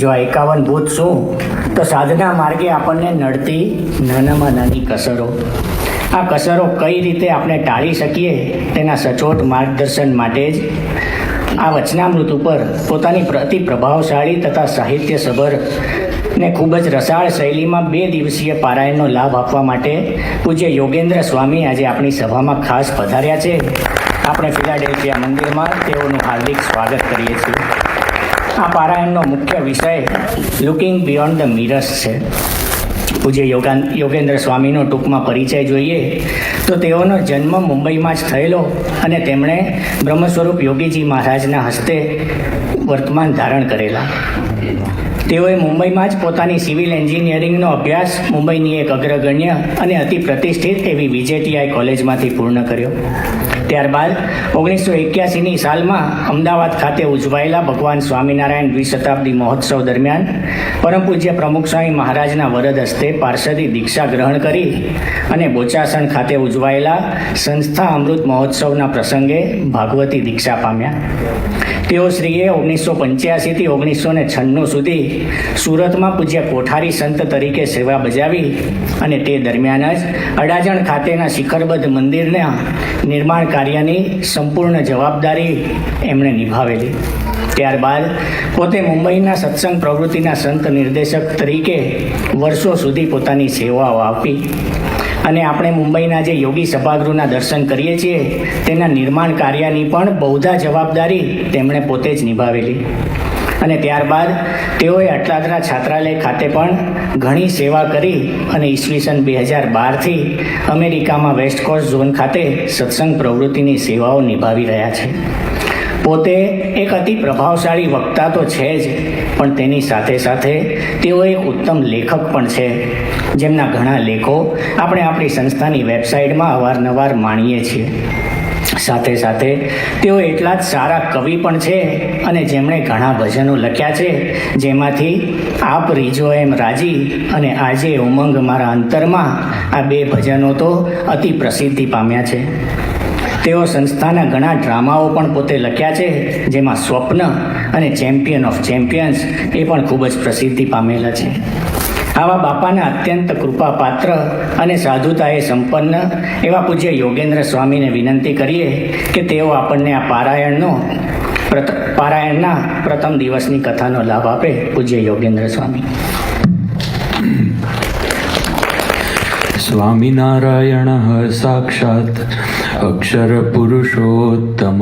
જો આ 51 ભૂત શું, તો સાધના માર્ગે આપણને નડતી નાનામાં નાની કસરો, આ કસરો કઈ રીતે આપણે ટાળી શકીએ તેના સચોટ માર્ગદર્શન માટે જ આ વચનામૃત ઉપર પોતાની અતિ પ્રભાવશાળી તથા સાહિત્યસભર ને ખૂબ જ રસાળ શૈલીમાં 2 દિવસીય પારાયણનો લાભ આપવા માટે પૂજ્ય યોગેન્દ્ર સ્વામી આજે આપણી સભામાં ખાસ પધાર્યા છે. આપણે ફિલાડેલ્ફિયા મંદિરમાં તેઓનું હાર્દિક સ્વાગત કરીએ છીએ. આ પારાયણનો મુખ્ય વિષય લુકિંગ બિયોન્ડ ધ મિરર્સ છે. પૂજ્ય યોગેન્દ્ર સ્વામીનો ટૂંકમાં પરિચય જોઈએ તો તેઓનો જન્મ મુંબઈમાં જ થયેલો અને તેમણે બ્રહ્મ સ્વરૂપ યોગીજી મહારાજના હસ્તે વર્તમાન ધારણ કરેલા. તેઓએ મુંબઈમાં જ પોતાની સિવિલ એન્જિનિયરિંગનો અભ્યાસ મુંબઈની એક અગ્રગણ્ય અને અતિ પ્રતિષ્ઠિત એવી VJTI કોલેજમાંથી પૂર્ણ કર્યો. ત્યારબાદ 1981ની સાલમાં અમદાવાદ ખાતે ઉજવાયેલા ભગવાન સ્વામિનારાયણ દ્વિશતાબ્દી મહોત્સવ દરમિયાન પરમ પૂજ્ય પ્રમુખ સ્વામી મહારાજના વરદ હસ્તે પાર્ષદી દીક્ષા ગ્રહણ કરી અને બોચાસણ ખાતે ઉજવાયેલા સંસ્થા અમૃત મહોત્સવના પ્રસંગે ભાગવતી દીક્ષા પામ્યા. તેઓ શ્રીએ 1985થી 1996 સુધી સુરતમાં પૂજ્ય કોઠારી સંત તરીકે સેવા બજાવી અને તે દરમિયાન જ અડાજણ ખાતેના શિખરબદ્ધ મંદિરના નિર્માણ કાર્યની સંપૂર્ણ જવાબદારી એમણે નિભાવેલી. ત્યારબાદ પોતે મુંબઈના સત્સંગ પ્રવૃત્તિના સંત નિર્દેશક તરીકે વર્ષો સુધી પોતાની સેવાઓ આપી અને આપણે મુંબઈના જે યોગી સભાગૃહના દર્શન કરીએ છીએ તેના નિર્માણ કાર્યની પણ બહુધા જવાબદારી તેમણે પોતે જ નિભાવેલી. અને ત્યારબાદ તેઓએ અટલાદરા છાત્રાલય ખાતે પણ ઘણી સેવા કરી અને ઈસવીસન 2012થી અમેરિકામાં વેસ્ટ કોસ્ટ ઝોન ખાતે સત્સંગ પ્રવૃત્તિની સેવાઓ નિભાવી રહ્યા છે. પોતે એક અતિ પ્રભાવશાળી વક્તા તો છે જ, પણ તેની સાથે સાથે તેઓ એક ઉત્તમ લેખક પણ છે, જેમના ઘણા લેખો આપણે આપણી સંસ્થાની વેબસાઇટમાં અવારનવાર માણીએ છીએ. સાથે સાથે તેઓ એટલા જ સારા કવિ પણ છે અને જેમણે ઘણા ભજનો લખ્યા છે, જેમાંથી આપ રીજો એમ રાજી અને આજે ઉમંગ મારા અંતરમાં, આ 2 ભજનો તો અતિ પ્રસિદ્ધિ પામ્યા છે. તેઓ સંસ્થાના ઘણા ડ્રામાઓ પણ પોતે લખ્યા છે, જેમાં સ્વપ્ન અને ચેમ્પિયન ઓફ ચેમ્પિયન્સ એ પણ ખૂબ જ પ્રસિદ્ધિ પામેલા છે. આવા બાપાના અત્યંત કૃપાપાત્ર અને સાધુતાએ સંપન્ન એવા પૂજ્ય યોગેન્દ્ર સ્વામીને વિનંતી કરીએ કે તેઓ આપણને આ પારાયણના પ્રથમ દિવસની કથાનો લાભ આપે. પૂજ્ય યોગેન્દ્ર સ્વામી. સ્વામિનારાયણ સાક્ષાત અક્ષર પુરુષોત્તમ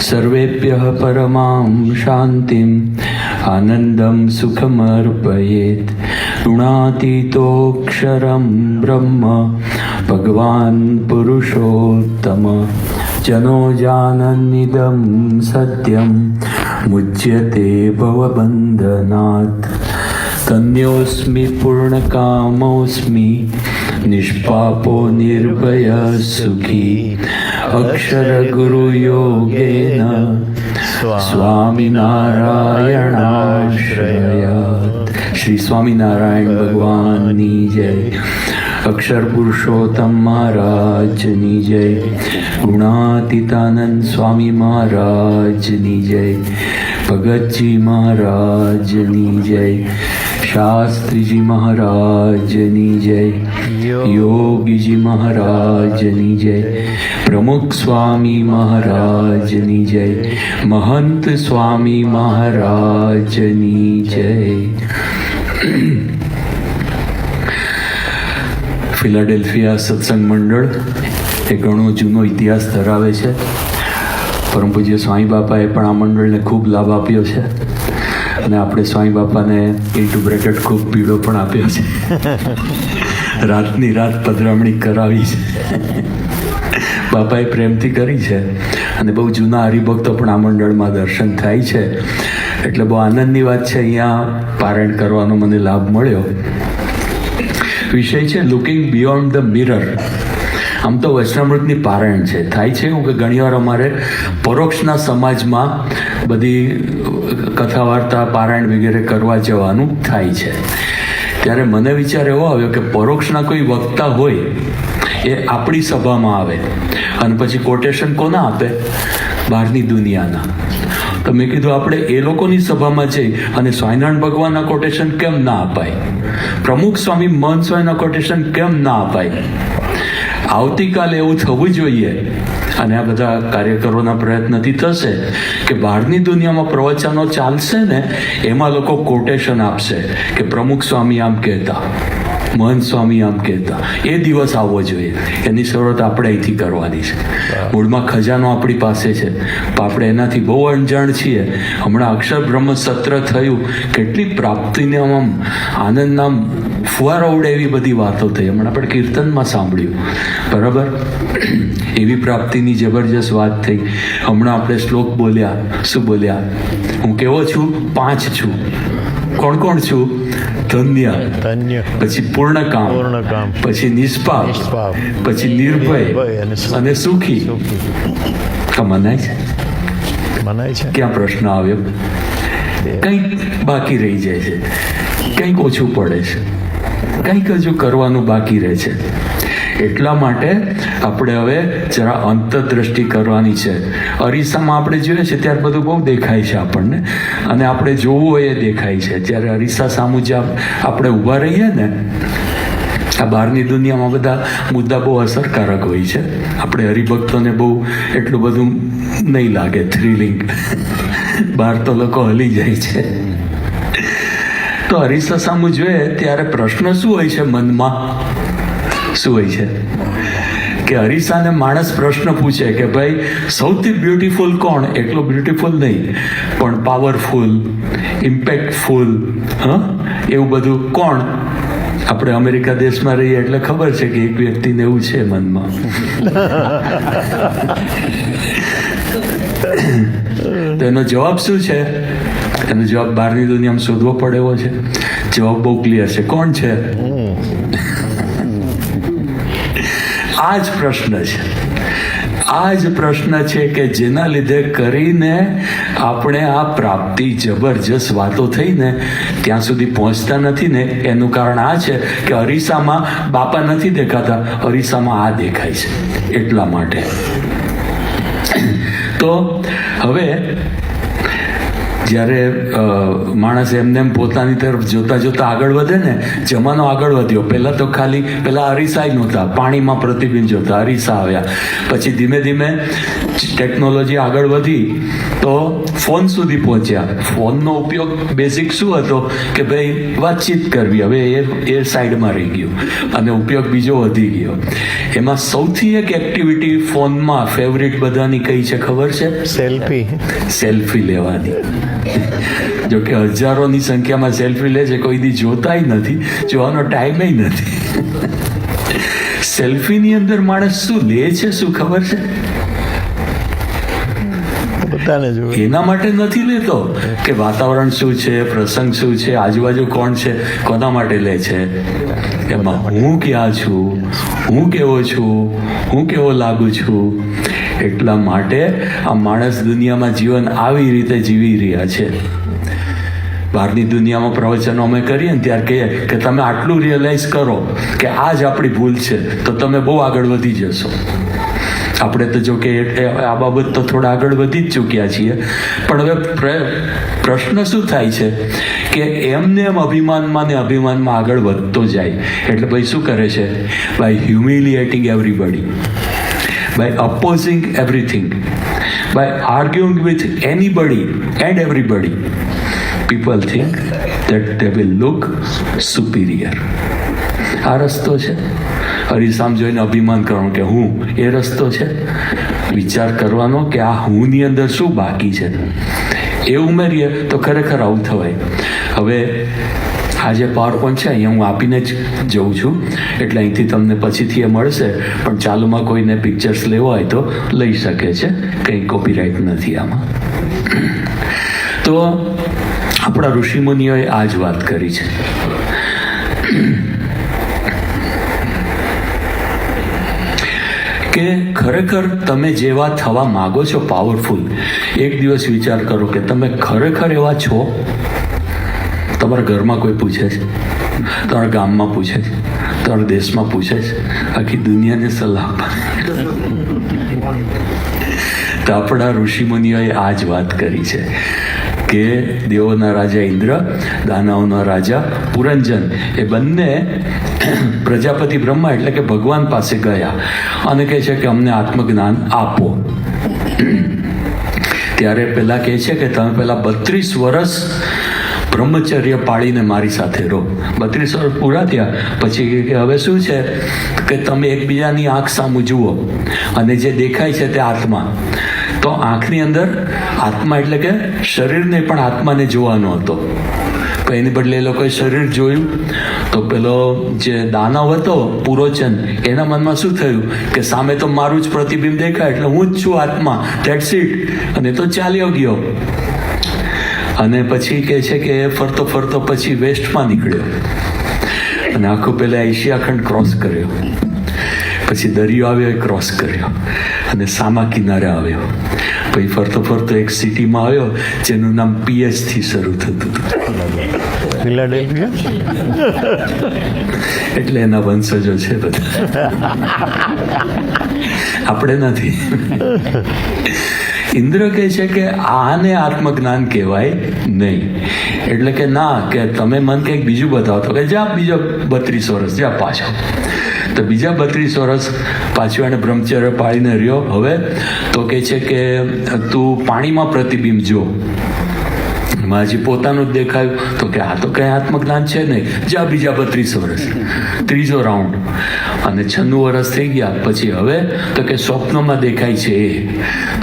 સર્વેભ્યઃ પરમાં શાંતિમ આનંદમ સુખમર્પયેત ગુણાતીતોક્ષરમ બ્રહ્મ ભગવાન પુરુષોત્તમ જનો જાનન્નિદં સત્યમ મુચ્યતે ભવબંધનાત તન્યોસ્મિ પૂર્ણકામોસ્મિ નિષ્પાપો નિર્ભય સુખી અક્ષર ગુરુ યોગેન સ્વામિનારાયણાશ્રયાત. શ્રી સ્વામિનારાયણ ભગવાનની જય. અક્ષર પુરુષોત્તમ મહારાજની જય. ગુણાતીતાનંદ સ્વામી મહારાજની જય. ભગતજી મહારાજની જય. શાસ્ત્રીજી મહારાજની જય. યોગીજી મહારાજની જય. પ્રમુખ સ્વામી મહારાજની જય. મહંત સ્વામી મહારાજની જય. ફિલાડેલ્ફિયા સત્સંગ મંડળ એ ઘણો જૂનો ઇતિહાસ ધરાવે છે. પરમ પૂજ્ય સ્વામી બાપાએ પણ આ મંડળને ખૂબ લાભ આપ્યો છે અને આપણે સ્વામી બાપાને × ખૂબ પીળો પણ આપ્યો છે. રાતની રાત પધરામણી કરાવી છે, બાપાએ પ્રેમથી કરી છે અને બહુ જૂના હરિભક્તો પણ આ મંડળમાં દર્શન થાય છે. એટલે બહુ આનંદની વાત છે. અહીંયા પારાયણ કરવાનો મને લાભ મળ્યો. વિષય છે લુકિંગ બિયોન્ડ ધ મિરર. આમ તો વચનામૃતની પારાયણ છે. થાય છે એવું કે ઘણીવાર અમારે પરોક્ષના સમાજમાં બધી કથા વાર્તા પારાયણ વગેરે કરવા જવાનું થાય છે. ત્યારે મને વિચાર એવો આવ્યો કે પરોક્ષના કોઈ વક્તા હોય એ આપણી સભામાં આવે અને પછી કોટેશન કોના આપે? બહારની દુનિયાના. તો મેં કીધું આપણે એ લોકોની સભામાં જઈ અને સ્વામિનારાયણ ભગવાનના કોટેશન કેમ ના અપાય, પ્રમુખ સ્વામી મહંત સ્વામીના કોટેશન કેમ ના અપાય? આવતીકાલે એવું થવું જોઈએ. અને આ બધા કાર્યકરોના પ્રયત્નથી થશે કે બહારની દુનિયામાં પ્રવચનો ચાલશે ને એમાં લોકો કોટેશન આપશે કે પ્રમુખ સ્વામી આમ કહેતા, મહંત સ્વામી આમ કહેતા. એ દિવસ આવવો જોઈએ. એની શરૂઆત આપણે અહીંથી કરવાની છે. મૂળમાં ખજાનો આપણી પાસે છે, પણ આપણે એનાથી બહુ અણજાણ છીએ. હમણાં અક્ષર બ્રહ્મ સત્ર થયું, કેટલી પ્રાપ્તિને આમ આનંદના ફુવારા ઉડે એવી બધી વાતો થઈ. હમણાં આપણે કીર્તનમાં સાંભળ્યું, બરાબર? એવી પ્રાપ્તિની જબરજસ્ત વાત થઈ. હમણાં આપણે શ્લોક બોલ્યા. શું બોલ્યા? હું કેવો છું? 5 છું. કોણ કોણ છું? ધન્ય, પછી પૂર્ણ કામ, પછી નિષ્પાપ, પછી નિર્ભય અને સુખી. આ મનાય છે? ક્યાં પ્રશ્ન આવ્યો? કંઈક બાકી રહી જાય છે, કંઈક ઓછું પડે છે, કંઈક હજુ કરવાનું બાકી રહે છે. એટલા માટે આપણે હવે જરા અંતરદ્રષ્ટિ કરવાની છે. અરીસામાં આપણે જોઈએ છે ત્યારે બધું બહુ દેખાય છે આપણને, અને આપણે જોવું હોય એ દેખાય છે. જ્યારે અરીસા સામું જે આપણે ઊભા રહીએ ને, આ બહારની દુનિયામાં બધા મુદ્દા બહુ અસરકારક હોય છે. આપણે હરિભક્તોને બહુ એટલું બધું નહીં લાગે થ્રિલિંગ. બહાર તો લોકો હલી જાય છે. તો અરીસા સામું જોઈએ ત્યારે પ્રશ્ન શું હોય છે મનમાં? શું હોય છે કે અરીસાને માણસ પ્રશ્ન પૂછે કે ભાઈ સૌથી બ્યુટીફુલ કોણ? એટલો બ્યુટીફુલ નહીં, પણ પાવરફુલ, ઇમ્પેક્ટફુલ, એવું બધું કોણ? આપણે અમેરિકા દેશમાં રહીએ એટલે ખબર છે કે એક વ્યક્તિને એવું છે મનમાં. તો એનો જવાબ શું છે? એનો જવાબ બહારની દુનિયામાં શોધવો પડે એવો છે. જવાબ બહુ ક્લિયર છે. કોણ છે? આ જ પ્રશ્ન છે. આ જ પ્રશ્ન છે કે જેના લીધે કરીને આપણે આ પ્રાપ્તિ જબરજસ્ત વાતો થઈને ત્યાં સુધી પહોંચતા નથી ને. એનું કારણ આ છે કે અરીસામાં બાપા નથી દેખાતા, અરીસામાં આ દેખાય છે. એટલા માટે તો હવે જ્યારે માણસ એમને એમ પોતાની તરફ જોતા જોતા આગળ વધે ને, જમાનો આગળ વધ્યો. પહેલા અરીસા નહોતા, પાણીમાં પ્રતિબિંબ જોતા, અરીસા આવ્યા. પછી ધીમે ધીમે ટેકનોલોજી આગળ વધી તો ફોન સુધી પહોંચ્યા. ફોનનો ઉપયોગ બેઝિક શું હતો કે ભાઈ વાતચીત કરવી. હવે એ સાઈડમાં રહી ગયું અને ઉપયોગ બીજો વધી ગયો. એમાં સૌથી એક એક્ટિવિટી ફોનમાં ફેવરિટ બધાની કઈ છે ખબર છે? સેલ્ફી લેવાની. જો કે હજારોની સંખ્યામાં સેલ્ફી લે છે, કોઈ દી જોતાય નથી, જોવાનો ટાઈમે નથી. સેલ્ફીની અંદર માણસ શું લે છે શું ખબર છે? એના માટે નથી લેતો કે વાતાવરણ શું છે, પ્રસંગ શું છે, આજુબાજુ કોણ છે, કોના માટે લે છે? એમાં હું ક્યાં છું, હું કેવો છું, હું કેવો લાગુ છું. એટલા માટે આ માણસ દુનિયામાં જીવન આવી રીતે જીવી રહ્યા છે. બહારની દુનિયામાં પ્રવચનો અમે કરીએ ને ત્યારે કહીએ કે તમે આટલું રિયલાઇઝ કરો કે આ જ આપણી ભૂલ છે તો તમે બહુ આગળ વધી જશો. આપણે તો જો કે આ બાબત તો થોડા આગળ વધી જ ચૂક્યા છીએ. પણ હવે પ્રશ્ન શું થાય છે કે એમને એમ અભિમાનમાં ને અભિમાનમાં આગળ વધતો જાય. એટલે ભાઈ શું કરે છે? By humiliating everybody, by opposing everything, by arguing with anybody and everybody, people think that they will look superior. આ રસ્તો છે. હરિસામ જોઈને અભિમાન કરવાનું કે હું, એ રસ્તો છે. વિચાર કરવાનો કે આ હુંની અંદર શું બાકી છે, એ ઉમેરીએ તો ખરેખર આવું થવાય. હવે આ જે પાવર પોઈન્ટ છે અહીંયા હું આપીને જ જઉં છું, એટલે અહીંથી તમને પછીથી એ મળશે. પણ ચાલુમાં કોઈને પિક્ચર્સ લેવો હોય તો લઈ શકે છે, કંઈ કોપીરાઇટ નથી આમાં. તો આપણા ઋષિમુનિઓએ આ જ વાત કરી છે. કે ખરેખર તમે જેવા થવા માગો છો પાવરફુલ, એક દિવસ વિચાર કરો કે તમે ખરેખર એવા છો. તમારા ઘરમાં કોઈ પૂછે છે, તમારા ગામમાં પૂછે છે, તમારા દેશમાં પૂછે છે, આખી દુનિયાને સલાહ આપે. તો આપણા ઋષિમુનિઓએ આ જ વાત કરી છે કે દેવોના રાજા ઇન્દ્ર, દાનવોના રાજા પુરંજન, એ બંને પ્રજાપતિ બ્રહ્મા એટલે કે ભગવાન પાસે ગયા અને કહે છે કે અમને આત્મજ્ઞાન આપો. ત્યારે પેલા કહે છે કે તમે પેલા 32 વર્ષ બ્રહ્મચર્ય પાળીને મારી સાથે રહો. 32 વર્ષ પૂરા થયા પછી કે હવે શું છે કે તમે એકબીજાની આંખ સામું જુઓ અને જે દેખાય છે તે આત્મા. તો આંખની અંદર આત્મા એટલે કે શરીરને પણ આત્માને જોવાનો હતો. પણ એની બદલે એ લોકોએ શરીર જોયું. તો પેલો જે દાનવ હતો પુરોચન, એના મનમાં શું થયું કે સામે તો મારું જ પ્રતિબિંબ દેખાય એટલે હું જ છું આત્મા, ધેટ્સ ઇટ. અને તો ચાલ્યો ગયો. અને પછી કહે છે કે ફરતો ફરતો પછી વેસ્ટમાં નીકળ્યો અને આખો પહેલાં એશિયા ખંડ ક્રોસ કર્યો, પછી દરિયો આવ્યો એ ક્રોસ કર્યો અને સામા કિનારે આવ્યો. પછી ફરતો ફરતો એક સિટીમાં આવ્યો જેનું નામ PH થી શરૂ થતું હતું. એટલે એના વંશજો છે બધા, આપણે નથી. ઇન્દ્ર કહે છે કે આને આત્મજ્ઞાન કહેવાય નહીં. એટલે કે ના, કે તમે મન કંઈક બીજું બતાવો. તો કે જા બીજો 32 વર્ષ જા પાછો. તો બીજા 32 વર્ષ પાછું એને બ્રહ્મચર્ય પાળીને રહ્યો. હવે તો કહે છે કે તું પાણીમાં પ્રતિબિંબ જો. માજી પોતાનું જ દેખાયું. તો કે આ તો કંઈ આત્મજ્ઞાન છે નહીં, જા બીજા 32 વર્ષ, ત્રીજો રાઉન્ડ. અને 96 વર્ષ થઈ ગયા પછી હવે તો કે સ્વપ્નમાં દેખાય છે એ.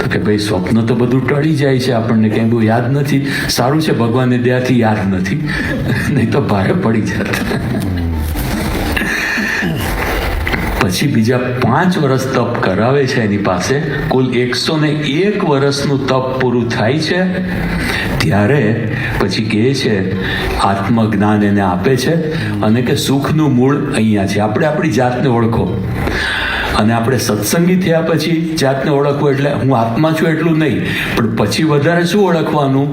તો કે ભાઈ સ્વપ્ન તો બધું ટળી જાય છે, આપણને કંઈ બહુ યાદ નથી. સારું છે ભગવાનની દયાથી યાદ નથી, નહીં તો ભારે પડી જાત. પછી બીજા 5 વર્ષ તપ કરાવે છે એની પાસે. કુલ 101 વર્ષનું તપ પૂરું થાય છે. ત્યારે પછી કહે છે આત્મજ્ઞાન એને આપે છે અને કે સુખનું મૂળ અહીંયા છે. આપણે આપણી જાતને ઓળખો. અને આપણે સત્સંગી થયા પછી જાતને ઓળખવું એટલે હું આત્મા છું એટલું નહીં, પણ પછી વધારે શું ઓળખવાનું?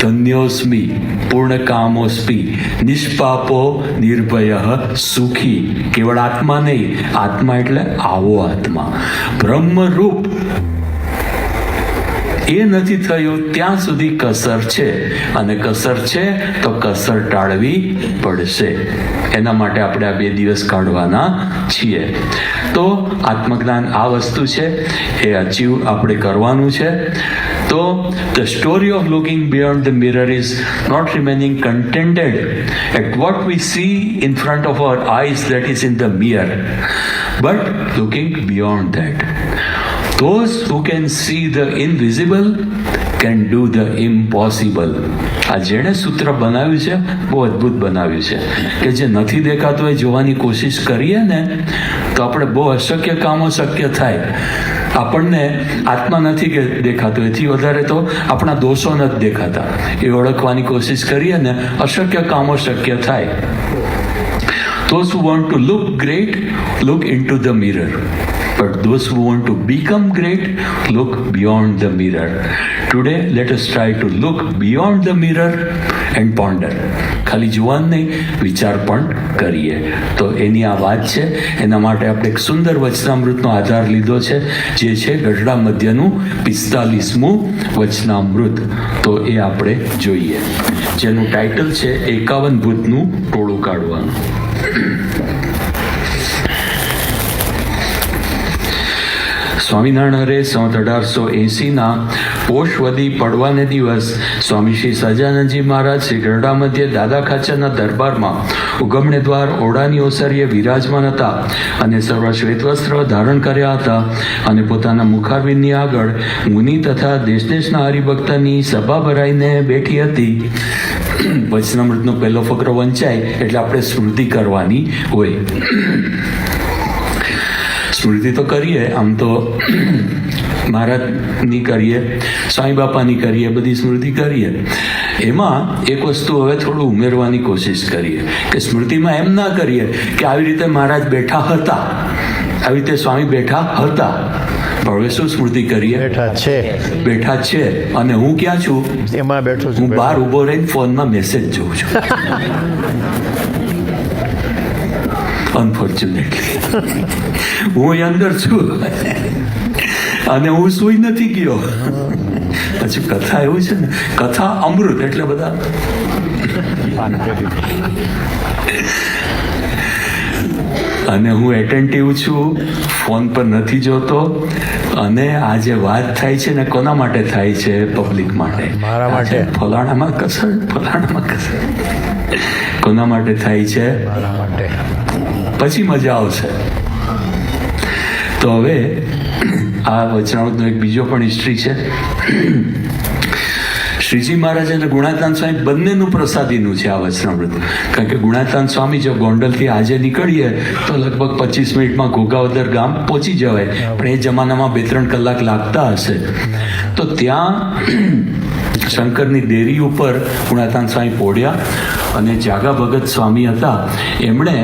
ધન્યોસ્મી પૂર્ણકામોસ્મી નિષ્પાપો નિર્ભય સુખી. કેવળ આત્મા નહીં, આત્મા એટલે આવો આત્મા બ્રહ્મરૂપ. એ નથી થયું ત્યાં સુધી કસર છે, અને કસર છે તો કસર ટાળવી પડશે. એના માટે આપણે આ 2 દિવસ કાઢવાના છીએ. તો આત્મજ્ઞાન આ વસ્તુ છે, એ અચીવ આપણે કરવાનું છે. તો the story of looking beyond the mirror is not remaining contented at what we see in front of our eyes, that is in the mirror, but looking beyond that. Those who can see the invisible can do the impossible. આ જેણે સૂત્ર બનાવ્યું છે બહુ અદ્ભુત બનાવ્યું છે કે જે નથી દેખાતું એ જોવાની કોશિશ કરીએ ને તો આપણે બહુ અશક્ય કામો શક્ય થાય. આપણને આત્મા નથી કે દેખાતું, એથી વધારે તો આપણા દોષો નથી દેખાતા. એ ઓળખવાની કોશિશ કરીએ ને અશક્ય કામો શક્ય થાય. Those who want to look great, look into the mirror. But those who want to become great, look beyond the mirror. Today, let us try to look beyond the mirror and ponder. ખાલી જોવાનું નહીં, વિચાર પણ કરીએ. તો એની આ વાત છે. એના માટે આપણે એક સુંદર વચનામૃતનો આધાર લીધો છે, જે છે ગઢડા મધ્યનું 45મું વચનામૃત. તો એ આપણે જોઈએ, જેનું ટાઇટલ છે 51 ભૂતનું ટોળું કાઢવાનું. સ્વામિનારાયણ હરે સંવત 1880ના પોષવદી પડવાને દિવસ સ્વામી શ્રી સહજાનંદજી મહારાજ શ્રી ગરડા મધ્યે દાદા ખાચરના દરબારમાં ઉગમણે દ્વાર ઓરડાની ઓસરીએ વિરાજમાન હતા અને સર્વ શ્વેત વસ્ત્ર ધારણ કર્યા હતા અને પોતાના મુખારવિંદની આગળ મુનિ તથા દેશ દેશના હરિભક્તની સભા ભરાઈને બેઠી હતી. વચનામૃતનો પહેલો ફકરો વંચાય એટલે આપણે સ્મૃતિ કરવાની હોય. સ્મૃતિ તો કરીએ, આમ તો મહારાજની કરીએ, સ્વામી બાપાની કરીએ, બધી સ્મૃતિ કરીએ. એમાં એક વસ્તુ હવે થોડું ઉમેરવાની કોશિશ કરીએ કે સ્મૃતિમાં એમ ના કરીએ કે આવી રીતે મહારાજ બેઠા હતા, આવી રીતે સ્વામી બેઠા હતા. પણ હવે શું સ્મૃતિ કરીએ? બેઠા છે. અને હું ક્યાં છું? એમાં બેઠો છું. હું બહાર ઊભો રહીને ફોનમાં મેસેજ જોઉં છું. અનફોર્ચ્યુનેટલી હું અંદર છું અને હું સૂઈ નથી ગયો. પછી કથા એવું છે ને, કથા અમૃત એટલે બધા અને હું એટેન્ટિવ છું, ફોન પર નથી જોતો. અને આ જે વાત થાય છે ને કોના માટે થાય છે? પબ્લિક માટે. મારા માટે. ફલાણામાં કસર, ફલાણામાં કસર. કોના માટે થાય છે? મારા માટે. પછી મજા આવશે. તો હવે આ વચનામૃતનો એક બીજો પણ હિસ્ટ્રી છે. શ્રીજી મહારાજ અને ગુણાતાન સ્વામી બંનેનું પ્રસાદીનું છે આ વચનામૃત. કારણ કે ગુણાતાન સ્વામી જો ગોંડલથી આજે નીકળીએ તો લગભગ 25 મિનિટમાં ઘોઘાવદર ગામ પહોંચી જવાય, પણ એ જમાનામાં 2-3 કલાક લાગતા હશે. તો ત્યાં શંકરની દેરી ઉપર ગુણાતાન સ્વામી પોડ્યા અને જાગા ભગત સ્વામી હતા, એમણે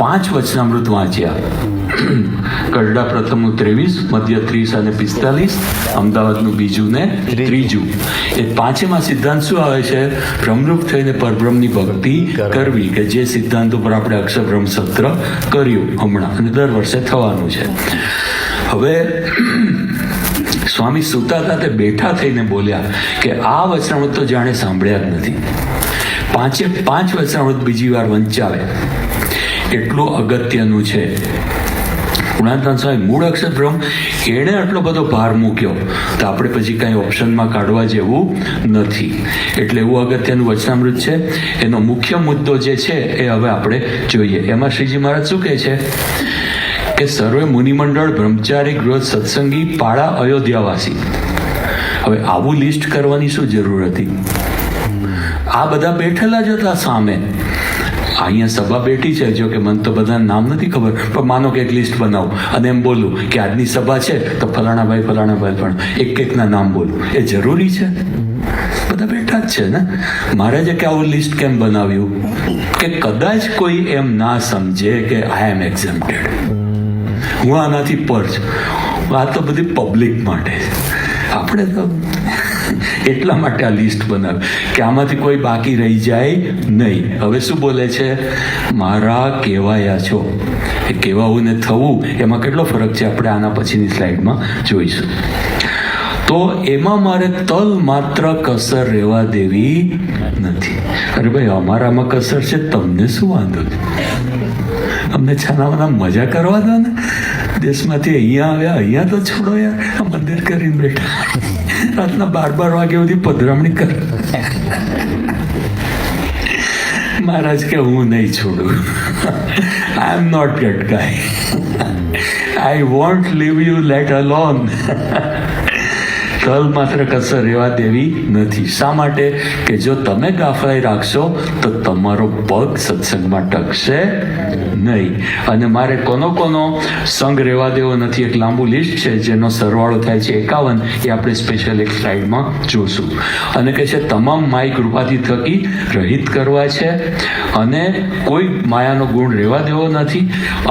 5 વચનામૃત વાંચ્યા. ગઢડા પ્રથમનું 23, મધ્ય 30 અને 45, અમદાવાદનું બીજું ને ત્રીજું. એ પાંચેમાં સિદ્ધાંત શું આવે છે? ભ્રમરૂપ થઈને પરબ્રહ્મની ભક્તિ કરવી, કે જે સિદ્ધાંત ઉપર આપણે અક્ષરબ્રહ્મ સત્ર કર્યું હમણાં અને દર વર્ષે થવાનું છે. હવે સ્વામી સુતા હતા તે બેઠા થઈને બોલ્યા કે આ વચનામૃત તો જાણે સાંભળ્યા જ નથી. 5 વચનામૃત બીજી વાર વંચાવે એટલું અગત્યનું છે. ગુણાતાન સ્વામી મૂળ અક્ષર બ્રહ્મ, એણે આટલો બધો ભાર મૂક્યો તો આપણે પછી કાંઈ ઓપ્શનમાં કાઢવા જેવું નથી. એટલે એવું અગત્યનું વચનામૃત છે. એનો મુખ્ય મુદ્દો જે છે એ હવે આપણે જોઈએ. એમાં શ્રીજી મહારાજ શું કહે છે કે સર્વે મુનિમંડળ બ્રહ્મચારી ગૃહ સત્સંગી પાળા અયોધ્યાવાસી. હવે આવું લિસ્ટ કરવાની શું જરૂર હતી? આ બધા બેઠેલા જ હતા સામે. અહીંયા સભા બેઠી છે, જો કે મને તો બધાના નામ નથી ખબર, પણ માનો કે એક લિસ્ટ બનાવું અને એમ બોલું કે આજની સભા છે તો ફલાણાભાઈ પણ એકના નામ બોલું, એ જરૂરી છે? બધા બેઠા જ છે ને. મહારાજે કે આવું લિસ્ટ કેમ બનાવ્યું? કે કદાચ કોઈ એમ ના સમજે કે આઈ એમ એક્ઝેમ્પ્ટેડ, હું આનાથી પર છું. આ તો બધી પબ્લિક માટે છે. આપણે તો એટલા માટે આ લિસ્ટ બનાવ્યું કે આમાંથી કોઈ બાકી રહી જાય નહીં. હવે શું બોલે છે? મારા કહેવાયા છો. એ કહેવાવું ને થવું એમાં કેટલો ફરક છે આપણે આના પછીની સ્લાઇડમાં જોઈશું. તો એમાં મારે તલ માત્ર કસર રહેવા દેવી નથી. અરે ભાઈ, અમારામાં કસર છે, તમને શું વાંધો છે? અમને છાનામાના મજા કરવા દો ને. દેશમાંથી અહીંયા આવ્યા, અહીંયા તો છોડો યાર. આ મંદિર કરીને બેઠા રાતના 12 વાગે સુધી પધરામણી કર. મહારાજ કે હું નહીં છોડું. I am not get guy. I won't leave you let alone. તલ માત્ર કસર રહેવા દેવી નથી. શા માટે? કે જો તમે ગાફલાઈ રાખશો તો તમારો પગ સત્સંગમાં ટકશે નહીં. અને મારે કોનો સંગ રહેવા દેવો નથી, એક લાંબુ લિસ્ટ છે જેનો સરવાળો થાય છે 51. એ આપણે સ્પેશિયલ એક સ્લાઇડમાં જોશું. અને કહે છે તમામ માય કૃપાથી થકી રહિત કરવા છે અને કોઈ માયાનો ગુણ રહેવા દેવો નથી.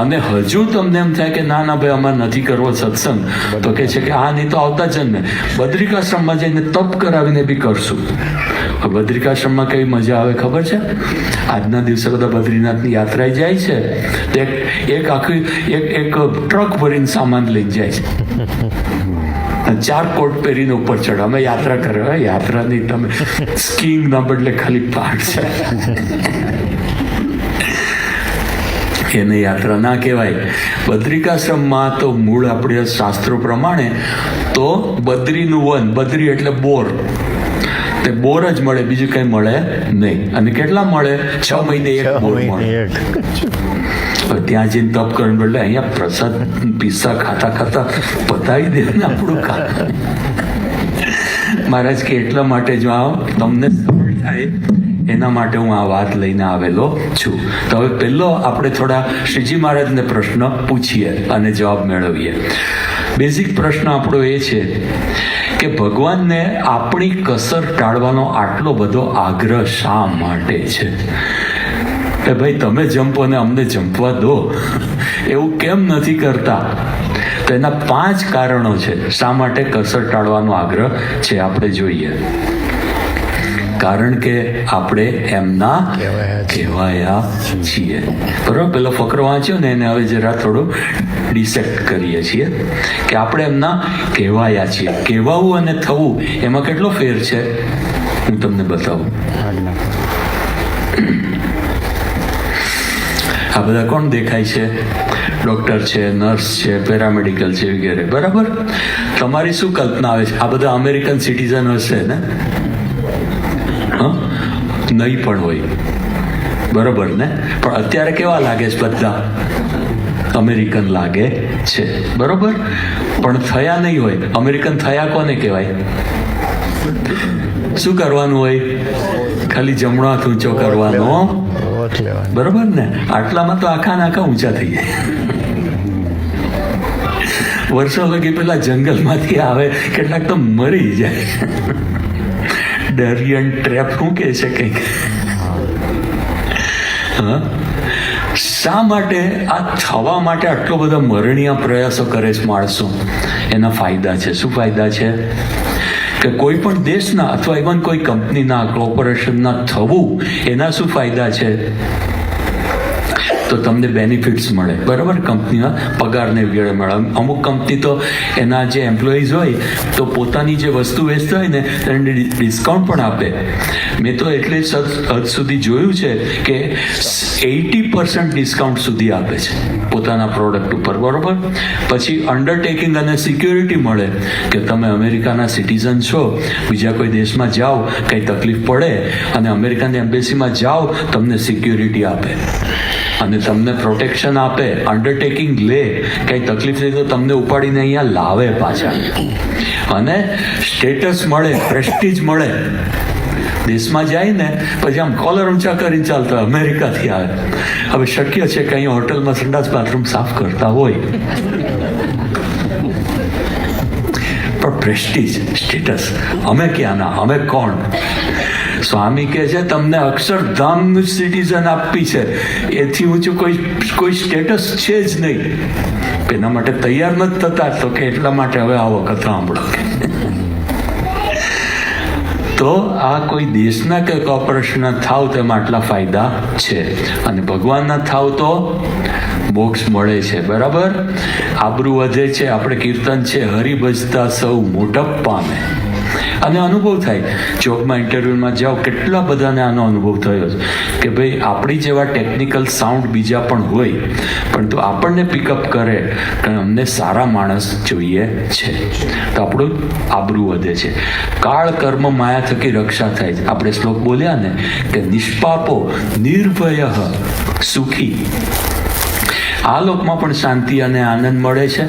અને હજુ તમને એમ થાય કે ના ભાઈ અમારે નથી કરવો સત્સંગ, તો કહે છે કે આ નહીં તો આવતા જન્મે બદ્રિકાશ્રમમાં જઈને તપ કરાવીને બી કરશું. બદ્રિકાશ્રમમાં કેવી મજા આવે ખબર છે? આજના દિવસે બધા બદ્રીનાથની યાત્રાએ જાય છે, એક આખી એક ટ્રક ભરીને સામાન લઈ જાય છે, 4 કોટ પહેરીને ઉપર ચડે. અમે યાત્રા કરે, યાત્રા નહીં, તમે સ્કીઇંગના બદલે ખાલી પહાડ છે. એને યાત્રા ના કહેવાય. બદ્રિકાશ્રમમાં તો મૂળ આપણે શાસ્ત્રો પ્રમાણે તો બદ્રીનું વન, બદ્રી એટલે બોર, તે બોર જ મળે, બીજું કંઈ મળે નહીં. અને કેટલા મળે? 6 મહિને એક બોર મળે. ત્યાં જઈને તપ ਕਰਨ બદલે અહીંયા પ્રસાદ પિસ્સા ખાતા પતાવી દે ને આપણું ખા. મહારાજ કે એટલા માટે જો તમને સરળ થાય એના માટે હું આ વાત લઈને આવેલો છું. તો હવે પહેલો આપણે થોડા શ્રીજી મહારાજને પ્રશ્ન પૂછીએ અને જવાબ મેળવીએ. બેઝિક પ્રશ્ન આપણો એ છે કે ભગવાનને આપણી કસર ટાળવાનો આટલો બધો આગ્રહ શા માટે છે? કે ભાઈ તમે જંપો ને અમને જંપવા દો, એવું કેમ નથી કરતા? તો એના 5 કારણો છે શા માટે કસર ટાળવાનો આગ્રહ છે, આપણે જોઈએ. કારણ કે આપણે એમના કહેવાયા છીએ. બરાબર, પેલો ફકરો વાંચ્યો ને એને હવે જરા થોડો ડિસેક્ટ કરીએ છીએ કે આપણે એમના કહેવાયા છીએ. કહેવાવું અને થવું એમાં કેટલો ફેર છે હું તમને બતાવું. આ બધા કોણ દેખાય છે? ડૉક્ટર છે, નર્સ છે, પેરામેડિકલ છે વગેરે. બરાબર, તમારી શું કલ્પના આવે છે? આ બધા અમેરિકન સિટીઝન હશે ને? નહીં પણ હોય, બરાબર ને? પણ અત્યારે કેવા લાગે છે? બધા અમેરિકન લાગે છે, બરોબર? પણ થયા નહીં હોય. અમેરિકન થયા કોને કહેવાય? શું કરવાનું હોય? ખાલી જમણો હાથ ઊંચો કરવાનો, બરોબર ને? આટલામાં તો આખા નાખા ઊંચા થઈ જાય. વર્ષો લગી પેલા જંગલમાંથી આવે, કેટલાક તો મરી જાય. ડરિયન ટ્રેપ શું કહે છે કંઈક? હા, શા માટે આ થવા માટે આટલો બધો મરણીય પ્રયાસો કરે છે માણસો? એના ફાયદા છે. શું ફાયદા છે? કે કોઈ પણ દેશના અથવા ઇવન કોઈ કંપનીના, કોર્પોરેશનના થવું, એના શું ફાયદા છે? તો તમને બેનિફિટ્સ મળે, બરાબર? કંપનીના પગારને વગેરે મળે. અમુક કંપની તો એના જે એમ્પ્લોઈઝ હોય તો પોતાની જે વસ્તુ વેચતા હોય ને એને ડિસ્કાઉન્ટ પણ આપે. મેં તો એટલે હદ સુધી જોયું છે કે 80% ડિસ્કાઉન્ટ સુધી આપે છે પોતાના પ્રોડક્ટ ઉપર, બરોબર? પછી અંડરટેકિંગ અને સિક્યોરિટી મળે કે તમે અમેરિકાના સિટીઝન છો, બીજા કોઈ દેશમાં જાઓ, કંઈ તકલીફ પડે અને અમેરિકન એમ્બેસીમાં જાઓ, તમને સિક્યોરિટી આપે અને તમને પ્રોટેક્શન આપે. અંડરટેકિંગ લે, કંઈ તકલીફ થઈ તો તમને ઉપાડીને અહીંયા લાવે પાછા. અને સ્ટેટસ મળે, પ્રેસ્ટીજ મળે. દેશમાં જાય ને પછી આમ કોલર ઊંચા કરીને ચાલતા અમેરિકાથી આવે. હવે શક્ય છે કે અહીંયા હોટલમાં સંડાસ બાથરૂમ સાફ કરતા હોય, પણ પ્રેસ્ટીજ, સ્ટેટસ, અમે ક્યાંના, અમે કોણ? સ્વામી કહે છે તમને અક્ષરધામનું સિટીઝન આપી છે, એથી ઊંચું કોઈ સ્ટેટસ છે જ નહીં. એના માટે તૈયાર નથી થતા, તો કે એટલા માટે હવે આવો કથા સાંભળો. તો આ કોઈ દેશના કે કોર્પોરેશનના થાવ તેમાં આટલા ફાયદા છે, અને ભગવાનના થાવ તો મોક્ષ મળે છે, બરાબર? આબરૂ વધે છે. આપણે કીર્તન છે, હરિ ભજતા સૌ મોટપ પામે. અને અનુભવ થાય. જોબમાં ઇન્ટરવ્યુમાં જાઓ, કેટલા બધાને આનો અનુભવ થયો છે કે ભાઈ આપણી જેવા ટેકનિકલ સાઉન્ડ બીજા પણ હોય, પણ તો આપણને પિકઅપ કરે કે અમને સારા માણસ જોઈએ છે, તો આપણું આબરૂ વધે છે. કાળ કર્મ માયા થકી રક્ષા થાય છે. આપણે શ્લોક બોલ્યા ને કે નિષ્પાપો નિર્ભય સુખી. આ લોકમાં પણ શાંતિ અને આનંદ મળે છે.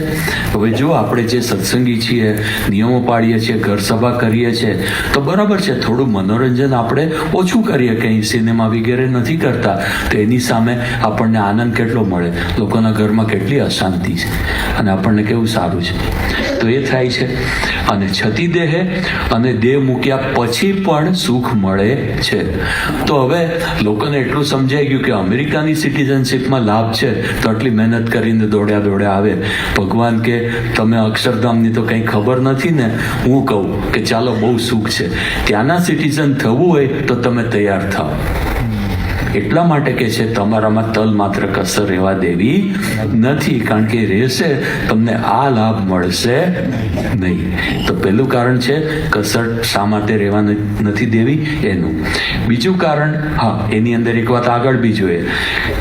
હવે જો આપણે જે સત્સંગી છીએ, નિયમો પાડીએ છીએ, ઘર સભા કરીએ છીએ, તો બરાબર છે, થોડું મનોરંજન આપણે ઓછું કરીએ, કંઈ સિનેમા વગેરે નથી કરતા, તો એની સામે આપણને આનંદ કેટલો મળે. લોકોના ઘરમાં કેટલી અશાંતિ છે અને આપણને કેવું સારું છે, તો એ થાય છે. અને છતી દેહે અને દેહ મૂક્યા પછી પણ સુખ મળે છે. તો હવે લોકોને એટલું સમજાઈ ગયું કે અમેરિકાની સિટીઝનશીપમાં લાભ છે, તો આટલી મહેનત કરીને દોડ્યા આવે. ભગવાન કે તમે અક્ષરધામની તો કંઈ ખબર નથી ને, હું કહું કે ચાલો બહુ સુખ છે, ત્યાંના સિટીઝન થવું હોય તો તમે તૈયાર થાઓ. એટલા માટે કે છે તમારામાં તલ માત્ર કસર રહેવા દેવી નથી, કારણ કે રહેશે તમને આ લાભ મળશે નહીં. તો પહેલું કારણ છે કસર શા માટે રહેવા નથી દેવી એનું. બીજું કારણ, હા, એની અંદર એક વાત આગળ બી જોઈએ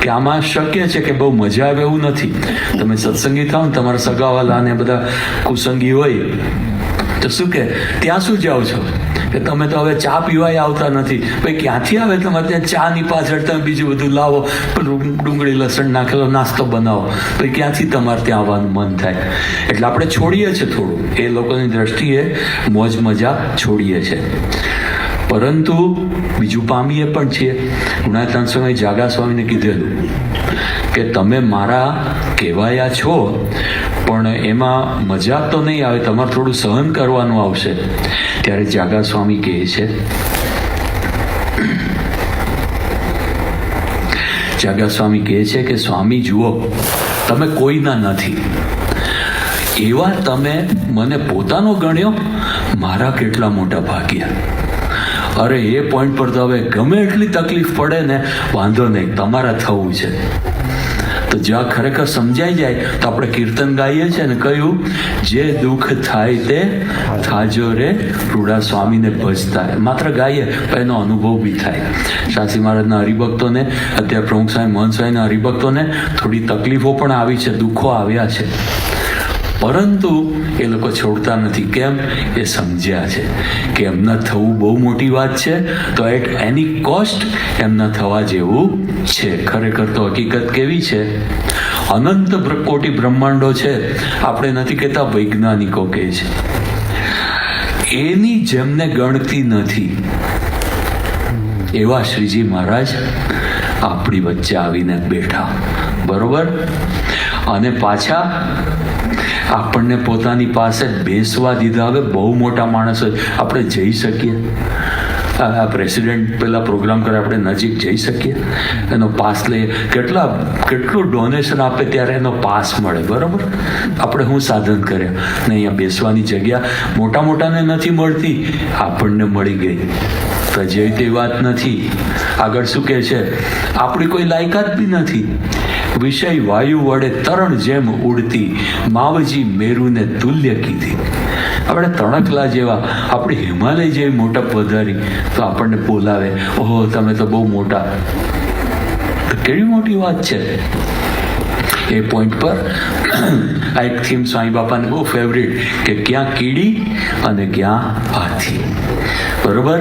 કે આમાં શક્ય છે કે બહુ મજા આવે એવું નથી. તમે સત્સંગી થાવ ને, તમારા સગાવાલા ને બધા કુસંગી હોય તો શું કે ત્યાં શું જાઓ છો કે તમે તો હવે ચા પીવાય આવતા નથી. ભાઈ ક્યાંથી આવે તમારે ત્યાં? ચાની પાછળ તમે બીજું બધું લાવો, ડુંગળી લસણ નાખેલો નાસ્તો બનાવો, ભાઈ ક્યાંથી તમારે ત્યાં આવવાનું મન થાય? એટલે આપણે છોડીએ છીએ થોડું, એ લોકોની દ્રષ્ટિએ મોજ મજા છોડીએ છીએ. પરંતુ બીજું પામીએ પણ છીએ. ગુણાતાન સ્વામી જાગા સ્વામીને કીધેલું કે તમે મારા કહેવાયા છો, પણ એમાં મજા તો નહીં આવે, તમારે થોડું સહન કરવાનું આવશે. ત્યારે જાગા સ્વામી કહે છે, જાગા સ્વામી કહે છે કે સ્વામી જુઓ, તમે કોઈના નથી, એવા તમે મને પોતાનો ગણ્યો, મારા કેટલા મોટા ભાગ્યા. અરે એ પોઈન્ટ પર તો હવે ગમે એટલી તકલીફ પડે ને વાંધો નહીં, તમારા થવું છે. તો જ્યાં ખરેખર સમજાઈ જાય તો આપણે કીર્તન ગાઈએ છીએ ને, કહ્યું જે દુઃખ થાય તે થાજો રે રૂડા સ્વામીને ભજતા. માત્ર ગાઈએ પણ એનો અનુભવ બી થાય. શાસ્ત્રી મહારાજના હરિભક્તોને, અત્યારે પ્રમુખ સ્વામી મહંત સ્વામીના હરિભક્તોને થોડી તકલીફો પણ આવી છે, દુઃખો આવ્યા છે, પરંતુ એ લોકો છોડતા નથી. કેમ? એ સમજ્યા છે કે એમના થવું બહુ મોટી વાત છે, તો એટ એની કોસ્ટ એમના થવા જેવું છે. ખરેખર તો હકીકત કેવી છે? અનંત કોટી બ્રહ્માંડો છે, આપણે નથી કહેતા, વૈજ્ઞાનિકો કહે છે, એની જેમને ગણતી નથી એવા શ્રીજી મહારાજ આપણી વચ્ચે આવીને બેઠા. બરોબર? અને પાછા આપણને પોતાની પાસે બેસવા દીધા. હવે બહુ મોટા માણસ હોય, આપણે જઈ શકીએ? આ પ્રેસિડેન્ટ પેલા પ્રોગ્રામ કરે, આપણે નજીક જઈ શકીએ? એનો પાસ લઈએ, કેટલું ડોનેશન આપે ત્યારે એનો પાસ મળે. બરાબર? આપણે શું સાધન કર્યા ને અહીંયા બેસવાની જગ્યા મોટા મોટાને નથી મળતી, આપણને મળી ગઈ. તો જેવી તે વાત નથી. આગળ શું કહે છે? આપણી કોઈ લાયકાત બી નથી. વિષય વાયુ વડે તરણ જેમ ઉડતી, માવજી મેરુને તુલ્ય કીધી. આપણે તણકલા જેવા, આપણે હિમાલય જેવી મોટા પધારી તો આપણને બોલાવે, ઓહો તમે તો બહુ મોટા. તો કેવી મોટી વાત છે. એ પોઈન્ટ પર આ એક થીમ સ્વામી બાપાને બહુ ફેવરિટ, કે ક્યાં કીડી અને ક્યાં હાથી. બરોબર?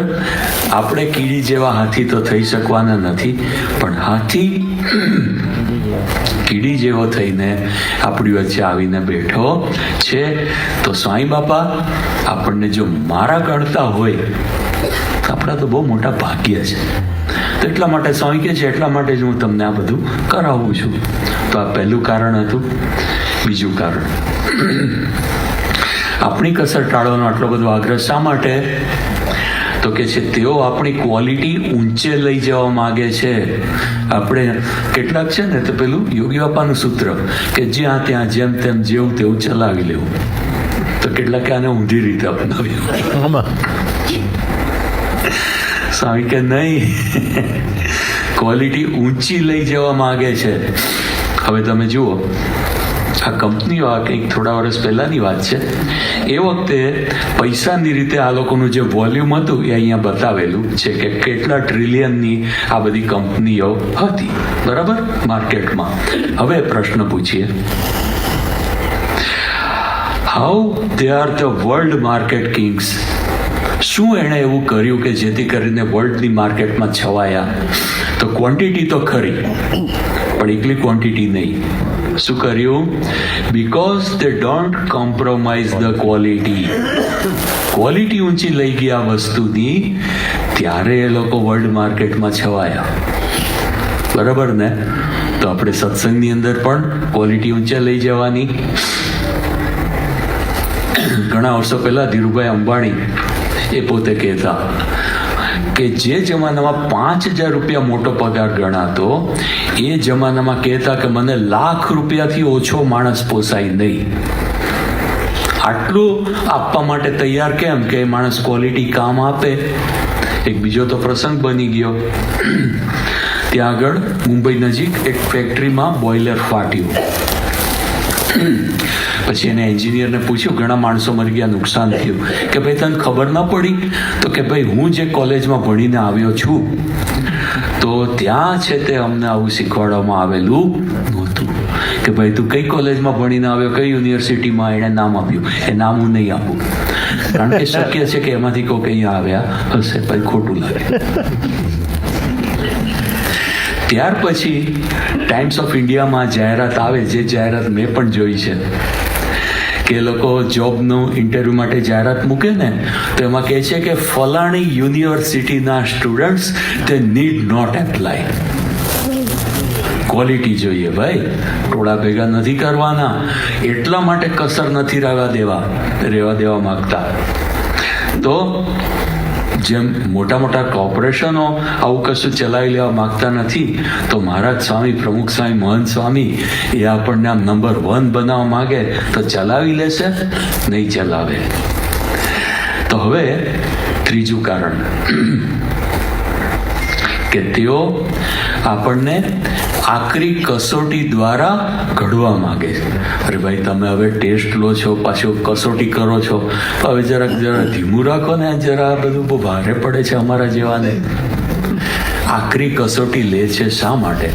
આપણે કીડી જેવા હાથી તો થઈ શકવાના નથી, પણ હાથી કીડી જેવો થઈને આપણી વચ્ચે આવીને બેઠો છે. તો સ્વામી બાપા આપણને જો મારા ગણતા હોય તો આપણા તો બહુ મોટા ભાગ્ય છે. તો એટલા માટે સ્વામી કહે છે, એટલા માટે જ હું તમને આ બધું કરાવું છું. તો આ પહેલું કારણ હતું. બીજું કારણ, આપણી કસર ટાળવાનો આટલો બધો આગ્રહ શા માટે? તો કે છે તેઓ આપણી ક્વોલિટી ઊંચે લઈ જવા માગે છે. આપણે કેટલાક છે ને, તો પેલું યોગી બાપાનું સૂત્ર કે જ્યાં ત્યાં જેમ તેમ જેવું તેવું ચલાવી લેવું. તો કેટલાક આને ઊંધી રીતે અપનાવ્યું. સ્વામી કે નહીં, ક્વોલિટી ઊંચી લઈ જવા માગે છે. હવે તમે જુઓ, આ કંપનીઓ, આ કંઈક થોડા વર્ષ પહેલાંની વાત છે, એ વખતે પૈસાની રીતે આ લોકોનું જે વોલ્યુમ હતું એ અહીંયા બતાવેલું છે કે કેટલા ટ્રિલિયનની આ બધી કંપનીઓ હતી. બરાબર? માર્કેટમાં. હવે પ્રશ્ન પૂછીએ, how they are the world market Kings. શું એણે એવું કર્યું કે જેથી કરીને વર્લ્ડની માર્કેટમાં છવાયા? તો ક્વોન્ટિટી તો ખરી, પણ એકલી ક્વોન્ટિટી નહીં. શું કર્યું? Because they don't compromise the quality. Quality ઊંચી લઈ ગયા વસ્તુની, ત્યારે એ લોકો વર્લ્ડ માર્કેટમાં છવાયા. બરાબર ને? તો આપણે સત્સંગની અંદર પણ ક્વોલિટી ઊંચે લઈ જવાની. ઘણા વર્ષો પહેલા ધીરુભાઈ અંબાણી એ પોતે કહેતા કે જે જમાનામાં 5,000 રૂપિયા મોટો પગાર ગણાતો, એ જમાનામાં કહેતા કે મને ₹1,00,000 ઓછો માણસ પોસાય નહીં. આટલું આપવા માટે તૈયાર કેમ? કે એ માણસ ક્વોલિટી કામ આપે. એક બીજો તો પ્રસંગ બની ગયો. ત્યાં આગળ મુંબઈ નજીક એક ફેક્ટરીમાં બોઇલર ફાટ્યું. પછી એને એન્જિનિયરને પૂછ્યું, ઘણા માણસો મરી ગયા, નુકસાન થયું, કે ભાઈ તને ખબર ના પડી? તો કે ભાઈ હું જે કોલેજમાં ભણીને આવ્યો છું, તો ત્યાં છે તે અમને આવું શીખવાડવામાં આવેલું નહોતું. કે ભાઈ તું કઈ કોલેજમાં ભણીને આવ્યો, કઈ યુનિવર્સિટીમાં? એણે નામ આપ્યું. એ નામ હું નહીં આપું, કારણ કે શક્ય છે કે એમાંથી કોઈ અહીંયા આવ્યા હશે, પછી ખોટું લાગે. ત્યાર પછી ટાઈમ્સ ઓફ ઇન્ડિયામાં જાહેરાત આવે, જે જાહેરાત મેં પણ જોઈ છે, કે લોકો જોબનું ઇન્ટરવ્યૂ માટે જાહેરાત મૂકે ને, તો એમાં કહે છે કે ફલાણી યુનિવર્સિટીના સ્ટુડન્ટ્સ તે નીડ નોટ એપ્લાય. ક્વોલિટી જોઈએ ભાઈ, ટોળા ભેગા નથી કરવાના. એટલા માટે કસર નથી રહેવા દેવા માગતા. તો જેમ મોટા મોટા કોર્પોરેશનો આવું કશું ચલાવી લેવા માગતા નથી, તો મહારાજ સ્વામી, પ્રમુખ સ્વામી, મહંત સ્વામી એ આપણને આમ નંબર 1 બનાવવા માગે તો ચલાવી લેશે? નહીં ચલાવે. તો હવે ત્રીજું કારણ કે તેઓ આપણને આકરી કસોટી દ્વારા ઘડવા માંગે છે. અરે ભાઈ, તમે હવે ટેસ્ટ લો છો, પાછું કસોટી કરો છો, હવે જરા ધીમું રાખો ને, જરા આ બધું બહુ ભારે પડે છે અમારા જેવાને. આકરી કસોટી લે છે શા માટે?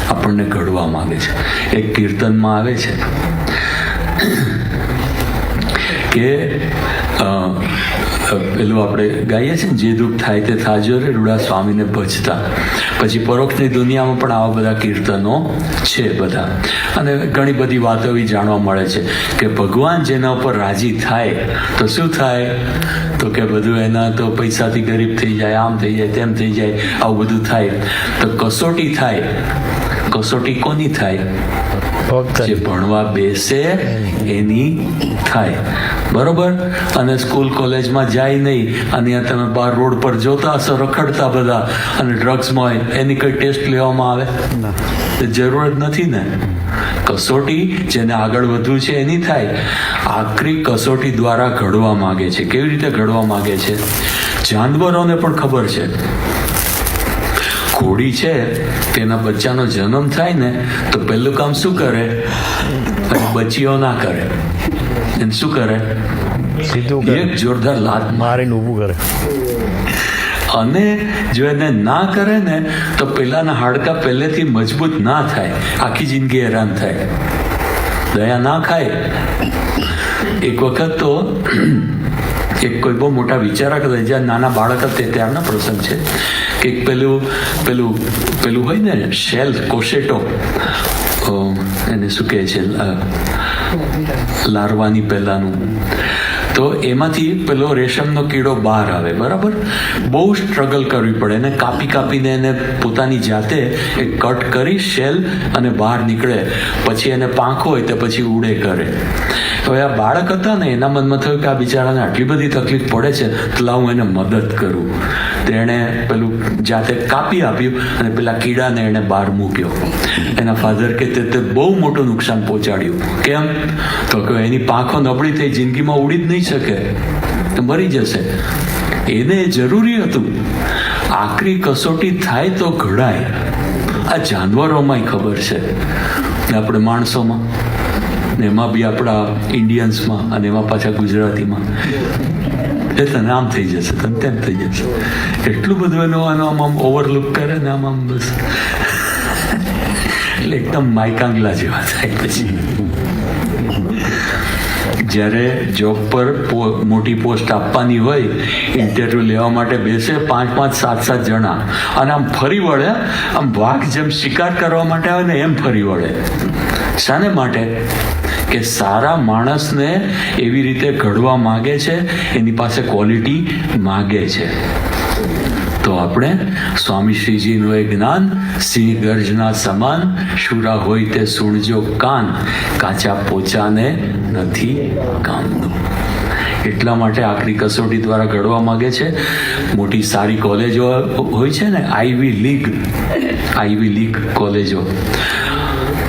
આપણને ઘડવા માંગે છે. એક કીર્તનમાં આવે છે કે પેલું આપણે ગાઈએ છીએ ને, જે દુઃખ થાય તે થાજો રે રૂડા સ્વામીને ભજતા. પછી પરોક્ષની દુનિયામાં પણ આવા બધા કીર્તનો છે બધા, અને ઘણી બધી વાતો એવી જાણવા મળે છે કે ભગવાન જેના ઉપર રાજી થાય તો શું થાય, તો કે બધું એના તો પૈસાથી ગરીબ થઈ જાય, આમ થઈ જાય, તેમ થઈ જાય, આવું બધું થાય. તો કસોટી થાય. કસોટી કોની થાય? જે ભણવા બેસે એની થાય. બરોબર? અને સ્કૂલ કોલેજમાં જાય નહીં, અને તમે બહાર રોડ પર જોતા હશો રખડતા બધા, અને ડ્રગ્સમાં હોય, એની કઈ ટેસ્ટ લેવામાં આવે? જરૂરત નથી ને. કસોટી જેને આગળ વધવું છે એની થાય. આકરી કસોટી દ્વારા ઘડવા માંગે છે. કેવી રીતે ઘડવા માંગે છે? જાનવરોને પણ ખબર છે. ઘોડી છે, તેના બચ્ચાનો જન્મ થાય ને તો પહેલું કામ શું કરે? બચ્ચીઓ ના કરે. એને શું કરે? એક જોરદાર લાત મારીને ઊભું કરે. અને જો એને ના કરે ને તો પેલાના હાડકા પહેલેથી મજબૂત ના થાય, આખી જિંદગી હેરાન થાય. દયા ના ખાય. એક વખત તો એક કોઈ બહુ મોટા વિચારક હતા, જ્યાં નાના બાળક હતા ત્યારનો પ્રસંગ છે કે પેલું હોય ને શેલ, કોશેટો, એને શું કહે છે, લાર્વાની પહેલાનું, તો એમાંથી પેલો રેશમનો કીડો બહાર આવે. બરાબર? બહુ સ્ટ્રગલ કરવી પડે, એને કાપીને એને પોતાની જાતે એ કટ કરી શેલ અને બહાર નીકળે. પછી એને પાંખો હોય તો પછી ઉડે કરે. હવે આ બાળક હતા ને, એના મનમાં થયું કે આ બિચારાને આટલી બધી તકલીફ પડે છે, તો લાવ હું એને મદદ કરું. તેણે પેલું જાતે કાપી આપ્યું અને પેલા કીડાને એને બહાર મૂક્યો. એના ફાધર કે તે બહુ મોટું નુકસાન પહોંચાડ્યું. કેમ? તો કે એની પાંખો નબળી થઈ, જિંદગીમાં ઉડી જ નહીં શકે, તો મરી જશે. એને જરૂરી હતું. આકરી કસોટી થાય તો ઘડાય. આ જાનવરોમાંય ખબર છે ને, આપણે માણસોમાં, ને એમાં બી આપણા ઇન્ડિયન્સમાં, અને એમાં પાછા ગુજરાતીમાં. એ તને આમ થઈ જશે, તને તેમ થઈ જશે, એટલું બધું એનું આમ ઓવરલુક કરે ને, આમ બસ એટલે એકદમ માયકાંગલા જેવા થાય. પછી જ્યારે જોબ પર મોટી પોસ્ટ આપવાની હોય, ઇન્ટરવ્યુ લેવા માટે બેસે 5, 7 જણા, અને આમ ફરી વળે, આમ વાઘ જેમ શિકાર કરવા માટે આવે ને એમ ફરી વળે. શાને માટે? કે સારા માણસને એવી રીતે ઘડવા માંગે છે, એની પાસે ક્વોલિટી માગે છે. તો આપણે સ્વામી શ્રીજીનું એ જ્ઞાન, સિંહ ગર્જના સમાન, શુરા હોય તે સુણજો કાન, કાચા પોચાને નથી કામનું. એટલા માટે આકરી કસોટી દ્વારા ઘડવા માંગે છે. મોટી સારી કોલેજો હોય છે ને, આઈવી લીગ કોલેજો,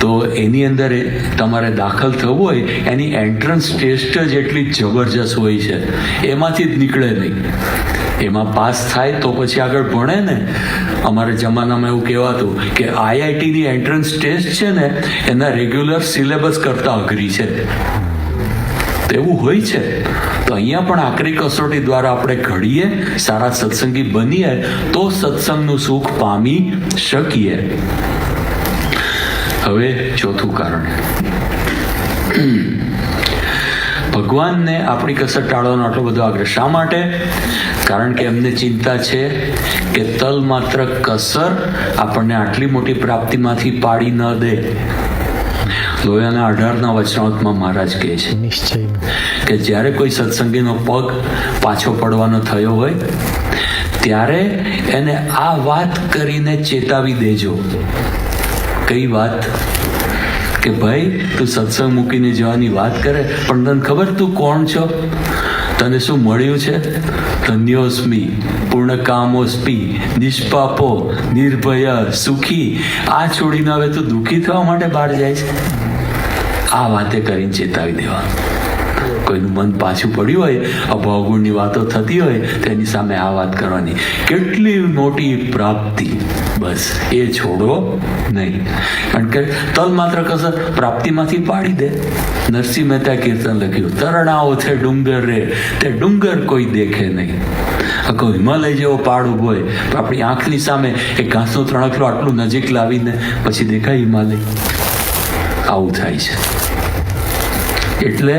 તો એની અંદર તમારે દાખલ થવું હોય, એની એન્ટ્રન્સ ટેસ્ટ જ એટલી જબરજસ્ત હોય છે, એમાંથી જ નીકળે નહીં. એમાં પાસ થાય તો પછી આગળ ભણે ને. અમારા જમાનામાં એવું કહેવાતું કે IITની એન્ટ્રન્સ ટેસ્ટ છે ને, એના રેગ્યુલર સિલેબસ કરતાં અઘરી છે. એવું હોય છે. તો અહીંયા પણ આકરી કસોટી દ્વારા આપણે ઘડીએ, સારા સત્સંગી બનીએ, તો સત્સંગનું સુખ પામી શકીએ. હવે ચોથું કારણ, ભગવાનને આપણી કસર ટાળવાનો આટલો બધો આગ્રહ શા માટે? કારણ કે એમને ચિંતા છે કે તલ માત્ર કસર આપણને આટલી મોટી પ્રાપ્તિમાંથી પાડી ન દે. લોયાના 18ના વચનામૃતમાં મહારાજ કહે છે કે જ્યારે કોઈ સત્સંગીનો પગ પાછો પડવાનો થયો હોય, ત્યારે એને આ વાત કરીને ચેતાવી દેજો. કઈ વાત? કે ભાઈ, તું સત્સંગ મૂકીને જવાની વાત કરે, પણ તને ખબર તું કોણ છો? તને શું મળ્યું છે? ધન્યોસ્મી, પૂર્ણકામોસ્મી, નિષ્પાપો, નિર્ભય, સુખી. આ છોડીને હવે તું દુઃખી થવા માટે બહાર જાય છે. આ વાતે કરીને ચેતાવી દેવા. કોઈનું મન પાછું પડ્યું હોય, અભાવગુણની વાતો થતી હોય તો એની સામે આ વાત કરવાની, કેટલી મોટી પ્રાપ્તિ, બસ એ છોડો નહીં. કારણ કે તલ માત્ર કસર પ્રાપ્તિમાંથી પાડી દે. નરસિંહ મહેતા કીર્તન લખ્યું, તરણાઓ છે ડુંગર રે, તે ડુંગર કોઈ દેખે નહીં. આખો હિમાલય જેવો પહાડ ઊભો હોય, તો આપણી આંખની સામે એક ઘાસનું ત્રણકલો આટલું નજીક લાવીને પછી દેખાય હિમાલય. આવું થાય છે. એટલે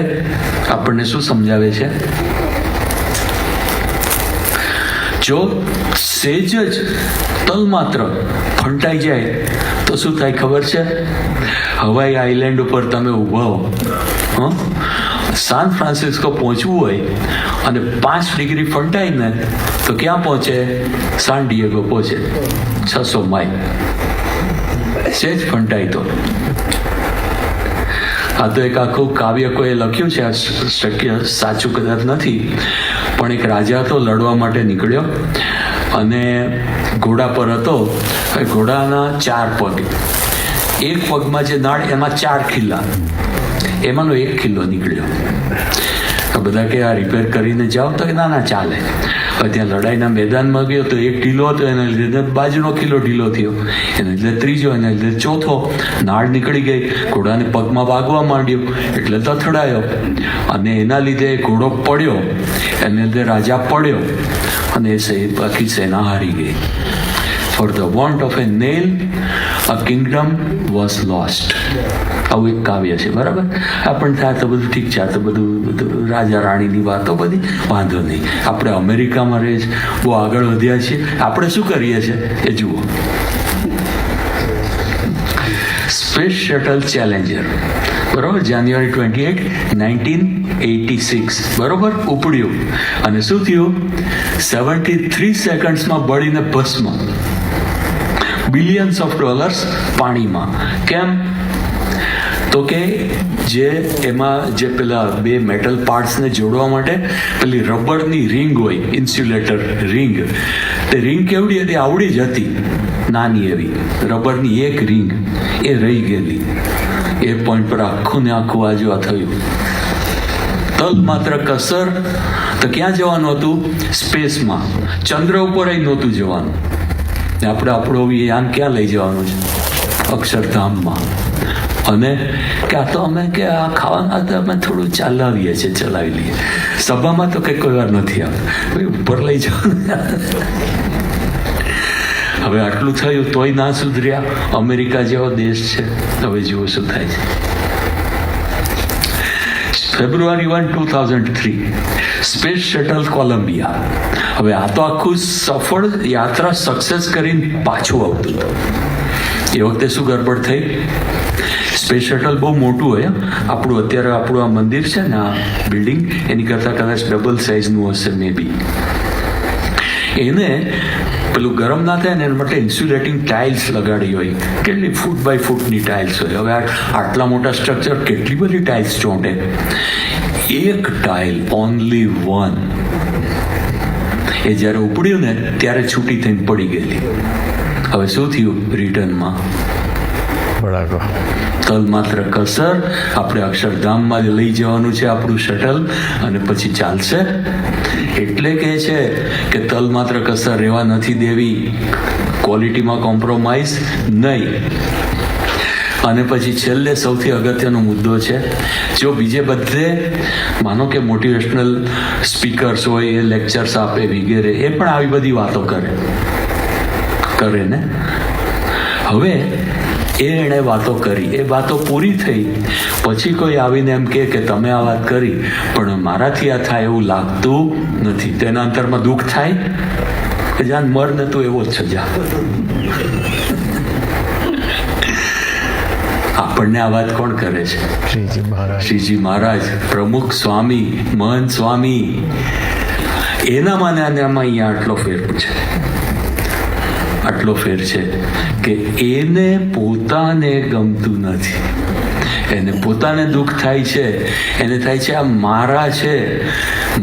આપણને શું સમજાવે છે? જો સેજ જ તલ માત્ર ફંટાઈ જાય તો શું થાય ખબર છે? હવાઈ આઇલેન્ડ ઉપર તમે ઊભા હો, સાન ફ્રાન્સિસ્કો પહોંચવું હોય અને 5 ડિગ્રી ફંટાય ને તો ક્યાં પહોંચે? સાન ડિએગો પહોંચે, 600 માઇલ. સેજ ફંટાય તો. આ તો એક આખું કાવ્ય કોઈ લખ્યું છે, આ શક્ય સાચું કદાચ નથી, પણ એક રાજા તો લડવા માટે નીકળ્યો અને ઘોડા પર હતો. ઘોડાના 4 પગ, એક પગમાં જે નાળ એમાં 4 ખીલા, એમાંનો 1 ખીલો નીકળ્યો. બધા કે આ રિપેર કરીને જાઓ, તો કે ના ચાલે. હવે ત્યાં લડાઈના મેદાનમાં ગયો તો 1 ઢીલો હતો, એના લીધે બાજુનો ખીલો ઢીલો થયો, એના લીધે ત્રીજો, એના લીધે ચોથો. નાળ નીકળી ગઈ, ઘોડાને પગમાં વાગવા માંડ્યો એટલે તથડાયો અને એના લીધે ઘોડો પડ્યો, એને લીધે રાજા પડ્યો અને બાકી સેના હારી ગઈ. For the want of a nail, a kingdom was lost. આવું એક કાવ્ય છે, બરાબર? આપણને થાય તો બધું ઠીક છે, આ તો બધું રાજા રાણીની વાતો બધી, વાંધો નહીં. આપણે અમેરિકામાં રહીએ છીએ, બહુ આગળ વધ્યા છીએ. આપણે શું કરીએ છીએ એ જુઓ. સ્પેસ શટલ ચેલેન્જર, બરોબર, જાન્યુઆરી 28, 1986, બરોબર, ઉપડ્યું અને શું થયું? 73 સેકન્ડ્સમાં બળીને ભસ્મ. બિલિયન્સ ઓફ ડોલર્સ પાણીમાં. કેમ? તો કે જે એમાં જે પેલા 2 મેટલ પાર્ટ્સને જોડવા માટે પેલી રબરની રિંગ હોય, ઇન્સ્યુલેટર રિંગ, તે રિંગ કેવડી હતી? આવડી જ હતી, નાની એવી રબરની એક રિંગ, એ રહી ગયેલી. એ પોઈન્ટ પર આખું ને આખું આજુ આ થયું. તલ માત્ર કસર. તો ક્યાં જવાનું હતું? સ્પેસમાં. ચંદ્ર ઉપર નહોતું જવાનું. આપણે આપણો યાન ક્યાં લઈ જવાનું છે? અક્ષરધામમાં. અને કે આ તો અમે કે આ ખાવાના તો અમે થોડું ચલાવીએ છીએ, ચલાવી લઈએ. સભામાં તો કંઈ કોઈ વાર નથી આવતું, ઉપર લઈ જવાનું. હવે આટલું થયું તોય ના સુધર્યા. અમેરિકા જેવો દેશ છે, હવે જુઓ શું થાય છે. ફેબ્રુઆરી 1, 2003, સ્પેસ શટલ કોલંબિયા. હવે આ તો આખું સફળ યાત્રા સક્સેસ કરીને પાછું આવતું હતું. એ વખતે શું ગડબડ થઈ? સ્પેસ શટલ બહુ મોટું હોય. આપણું અત્યારે આપણું આ મંદિર છે ને, આ બિલ્ડિંગ, એની કરતાં કદાચ ડબલ સાઇઝનું હશે મે બી. એને પેલું ગરમ ના થાય ને એના માટે ઇન્સ્યુલેટિંગ ટાઇલ્સ લગાડી હોય. કેટલી ફૂટ બાય ફૂટની ટાઇલ્સ હોય. હવે આટલા મોટા સ્ટ્રક્ચર કેટલી બધી ટાઇલ્સ ચોંટે? એક ટાઇલ, ઓનલી 1, એ જ્યારે ઉપડ્યું ને ત્યારે છૂટી થઈને પડી ગયેલી. હવે શું થયું? રિટર્નમાં તલ માત્ર કસર. આપણે અક્ષરધામમાં લઈ જવાનું છે આપણું શટલ, અને પછી ચાલશે. એટલે કહે છે કે તલ માત્ર કસર રહેવા નથી દેવી, ક્વોલિટીમાં કોમ્પ્રોમાઇઝ નહીં. અને પછી છેલ્લે સૌથી અગત્યનો મુદ્દો છે, જો બીજે બધે માનો કે મોટિવેશનલ સ્પીકર્સ હોય, એ લેક્ચર્સ આપે વગેરે, એ પણ આવી બધી વાતો કરે ને. હવે એણે વાતો કરી, એ વાતો પૂરી થઈ પછી કોઈ આવીને એમ કે તમે આ વાત કરી પણ મારાથી આ થાય એવું લાગતું નથી. તેના અંતરમાં દુઃખ થાય કે જાન મર ને તું એવો જ છે જા. આપણને આ વાત કોણ કરે છે? શ્રીજી મહારાજ, પ્રમુખ સ્વામી, મહંત સ્વામી. એનામાં ને આનામાં અહીંયા આટલો ફેર છે, આટલો ફેર છે કે એને પોતાને ગમતું નથી. એને પોતાને દુઃખ થાય છે. એને થાય છે આ મારા છે,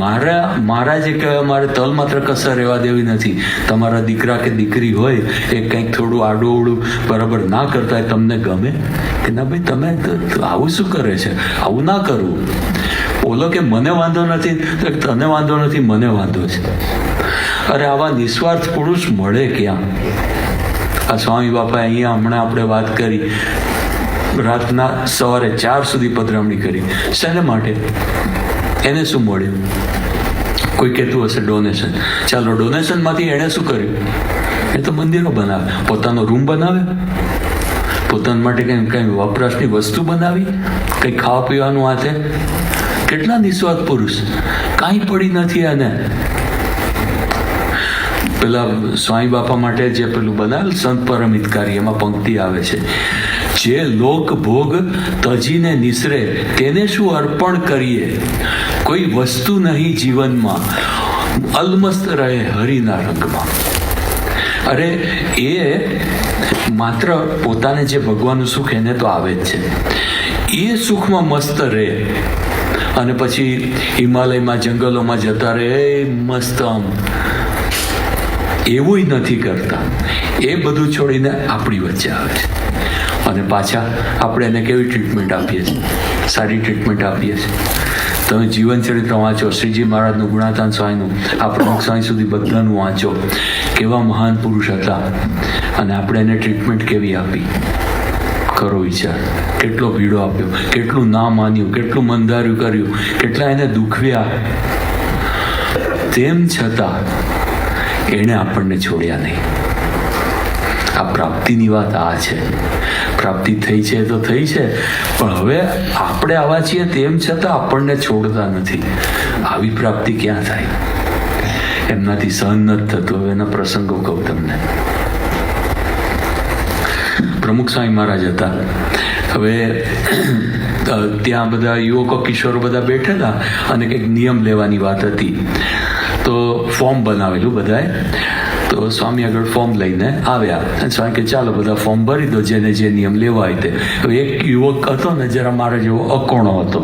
મારા જે કહેવાય, મારે તલ માત્ર કસર રહેવા દેવી નથી. તમારા દીકરા કે દીકરી હોય એ કંઈક થોડું આડું બરાબર ના કરતા હોય, તમને ગમે કે ના ભાઈ તમે આવું શું કરે છે? આવું ના કરવું. ઓલો કે મને વાંધો નથી, તો તને વાંધો નથી, મને વાંધો છે. અરે આવા નિસ્વાર્થ પુરુષ મળે ક્યાં? આ સ્વામી બાપા અહીંયા હમણાં આપણે વાત કરી, રાતના સવારે 4 સુધી પધરામણી કરી. શેને માટે? એને શું મળ્યું? કોઈ કહેતું હશે ડોનેશન. ચાલો, ડોનેશનમાંથી એણે શું કર્યું? એ તો મંદિરો બનાવે, પોતાનો રૂમ બનાવે, પોતાના માટે કંઈ વપરાશની વસ્તુ બનાવી, કંઈ ખાવા પીવાનું હાથે. કેટલા નિસ્વાર્થ પુરુષ! કાંઈ પડી નથી એને. પેલા સ્વામી બાપા માટે જે પેલું બનાવેલ સંત પરમ હિતકારી, એમાં પંક્તિ આવે છે, જે લોક ભોગ તજીને નિસરે તેને શું અર્પણ કરીએ, કોઈ વસ્તુ નહીં જીવનમાં, અલમસ્ત રહે હરિના રંગમાં. અરે એ માત્ર પોતાને જે ભગવાનનું સુખ એને તો આવે જ છે, એ સુખમાં મસ્ત રહે અને પછી હિમાલયમાં જંગલોમાં જતા રહે મસ્ત આમ, એવું નથી કરતા. એ બધું છોડીને આપણી વચ્ચે આવે છે અને પાછા આપણે એને કેવી ટ્રીટમેન્ટ આપીએ છીએ? સારી ટ્રીટમેન્ટ આપીએ છીએ. તમે જીવન ચરિત્ર વાંચો, શ્રીજી મહારાજનું, ગુણાતાન સ્વામીનું, આ પ્રમુખ સ્વામી સુધી બધાનું વાંચો. કેવા મહાન પુરુષ હતા અને આપણે એને ટ્રીટમેન્ટ કેવી આપી? કરો વિચાર. કેટલો ભીડો આપ્યો, કેટલું ના માન્યું, કેટલું મંદાર્યું કર્યું, કેટલા એને દુખવ્યા, તેમ છતાં એણે આપણને છોડ્યા નહીં. આ પ્રાપ્તિની વાત આ છે. પ્રાપ્તિ થઈ છે તો થઈ છે, પણ હવે આપણે આવા છીએ તેમ છતાં આપણને છોડતા નથી. આવી પ્રાપ્તિ ક્યાં થાય? એમનાથી સહન નથી થતું. હવે એના પ્રસંગો કહું તમને. પ્રમુખ સ્વામી મહારાજ હતા. હવે ત્યાં બધા યુવકો કિશોરો બધા બેઠેલા અને કંઈક નિયમ લેવાની વાત હતી. તો ફોર્મ બનાવેલું બધાએ. તો સ્વામી આગળ ફોર્મ લઈને આવ્યા અને સ્વામી કે ચાલો બધા ફોર્મ ભરી દો, જેને જે નિયમ લેવા હોય તે. હવે એક યુવક હતો ને, જરા મારા જેવો અકોણો હતો.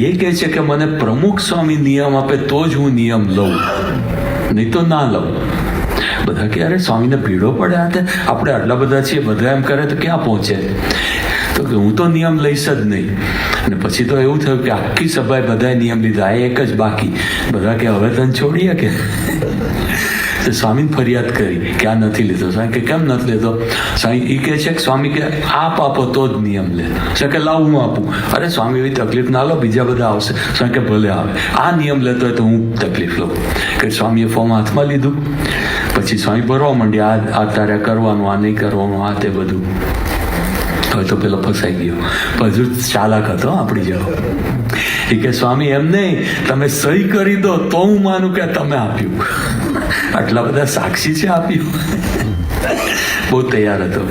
એ કહે છે કે મને પ્રમુખ સ્વામી નિયમ આપે તો જ હું નિયમ લઉં, નહીં તો ના લઉં. બધા કે અરે સ્વામીને ભીડો પડે હાથે, આપણે આટલા બધા છીએ, બધા એમ કરે તો ક્યાં પહોંચે? તો કે હું તો નિયમ લઈશ જ નહીં. અને પછી તો એવું થયું કે આખી સભાએ બધાએ નિયમ લીધા, એક જ બાકી. બધા કે હવે તને છોડીએ કે? તો સ્વામીને ફરિયાદ કરી કે આ નથી લીધો. સ્વામી કે કેમ નથી લેતો? સ્વામી એ કહે છે કે સ્વામી કે આપ આપો તો જ નિયમ લે. સ્વામી કે લાવ હું આપું. અરે સ્વામી એવી તકલીફ ના લો, બીજા બધા આવશે. સ્વામી કે ભલે આવે, આ નિયમ લેતો હોય તો હું તકલીફ લઉં. કે સ્વામીએ ફોર્મ હાથમાં લીધું. પછી સ્વામી ભરવા માંડ્યા, આ તારે કરવાનું, આ નહીં કરવાનું, આ તે બધું. હવે તો પેલો ફસાઈ ગયો. હજુ ચાલાક હતો આપણી જેવો. એ કે સ્વામી એમ નહીં, તમે સહી કરી દો તો હું માનું કે તમે આપ્યું. આટલા બધા સાક્ષી છે આપ્યું. બહુ તૈયાર હતો.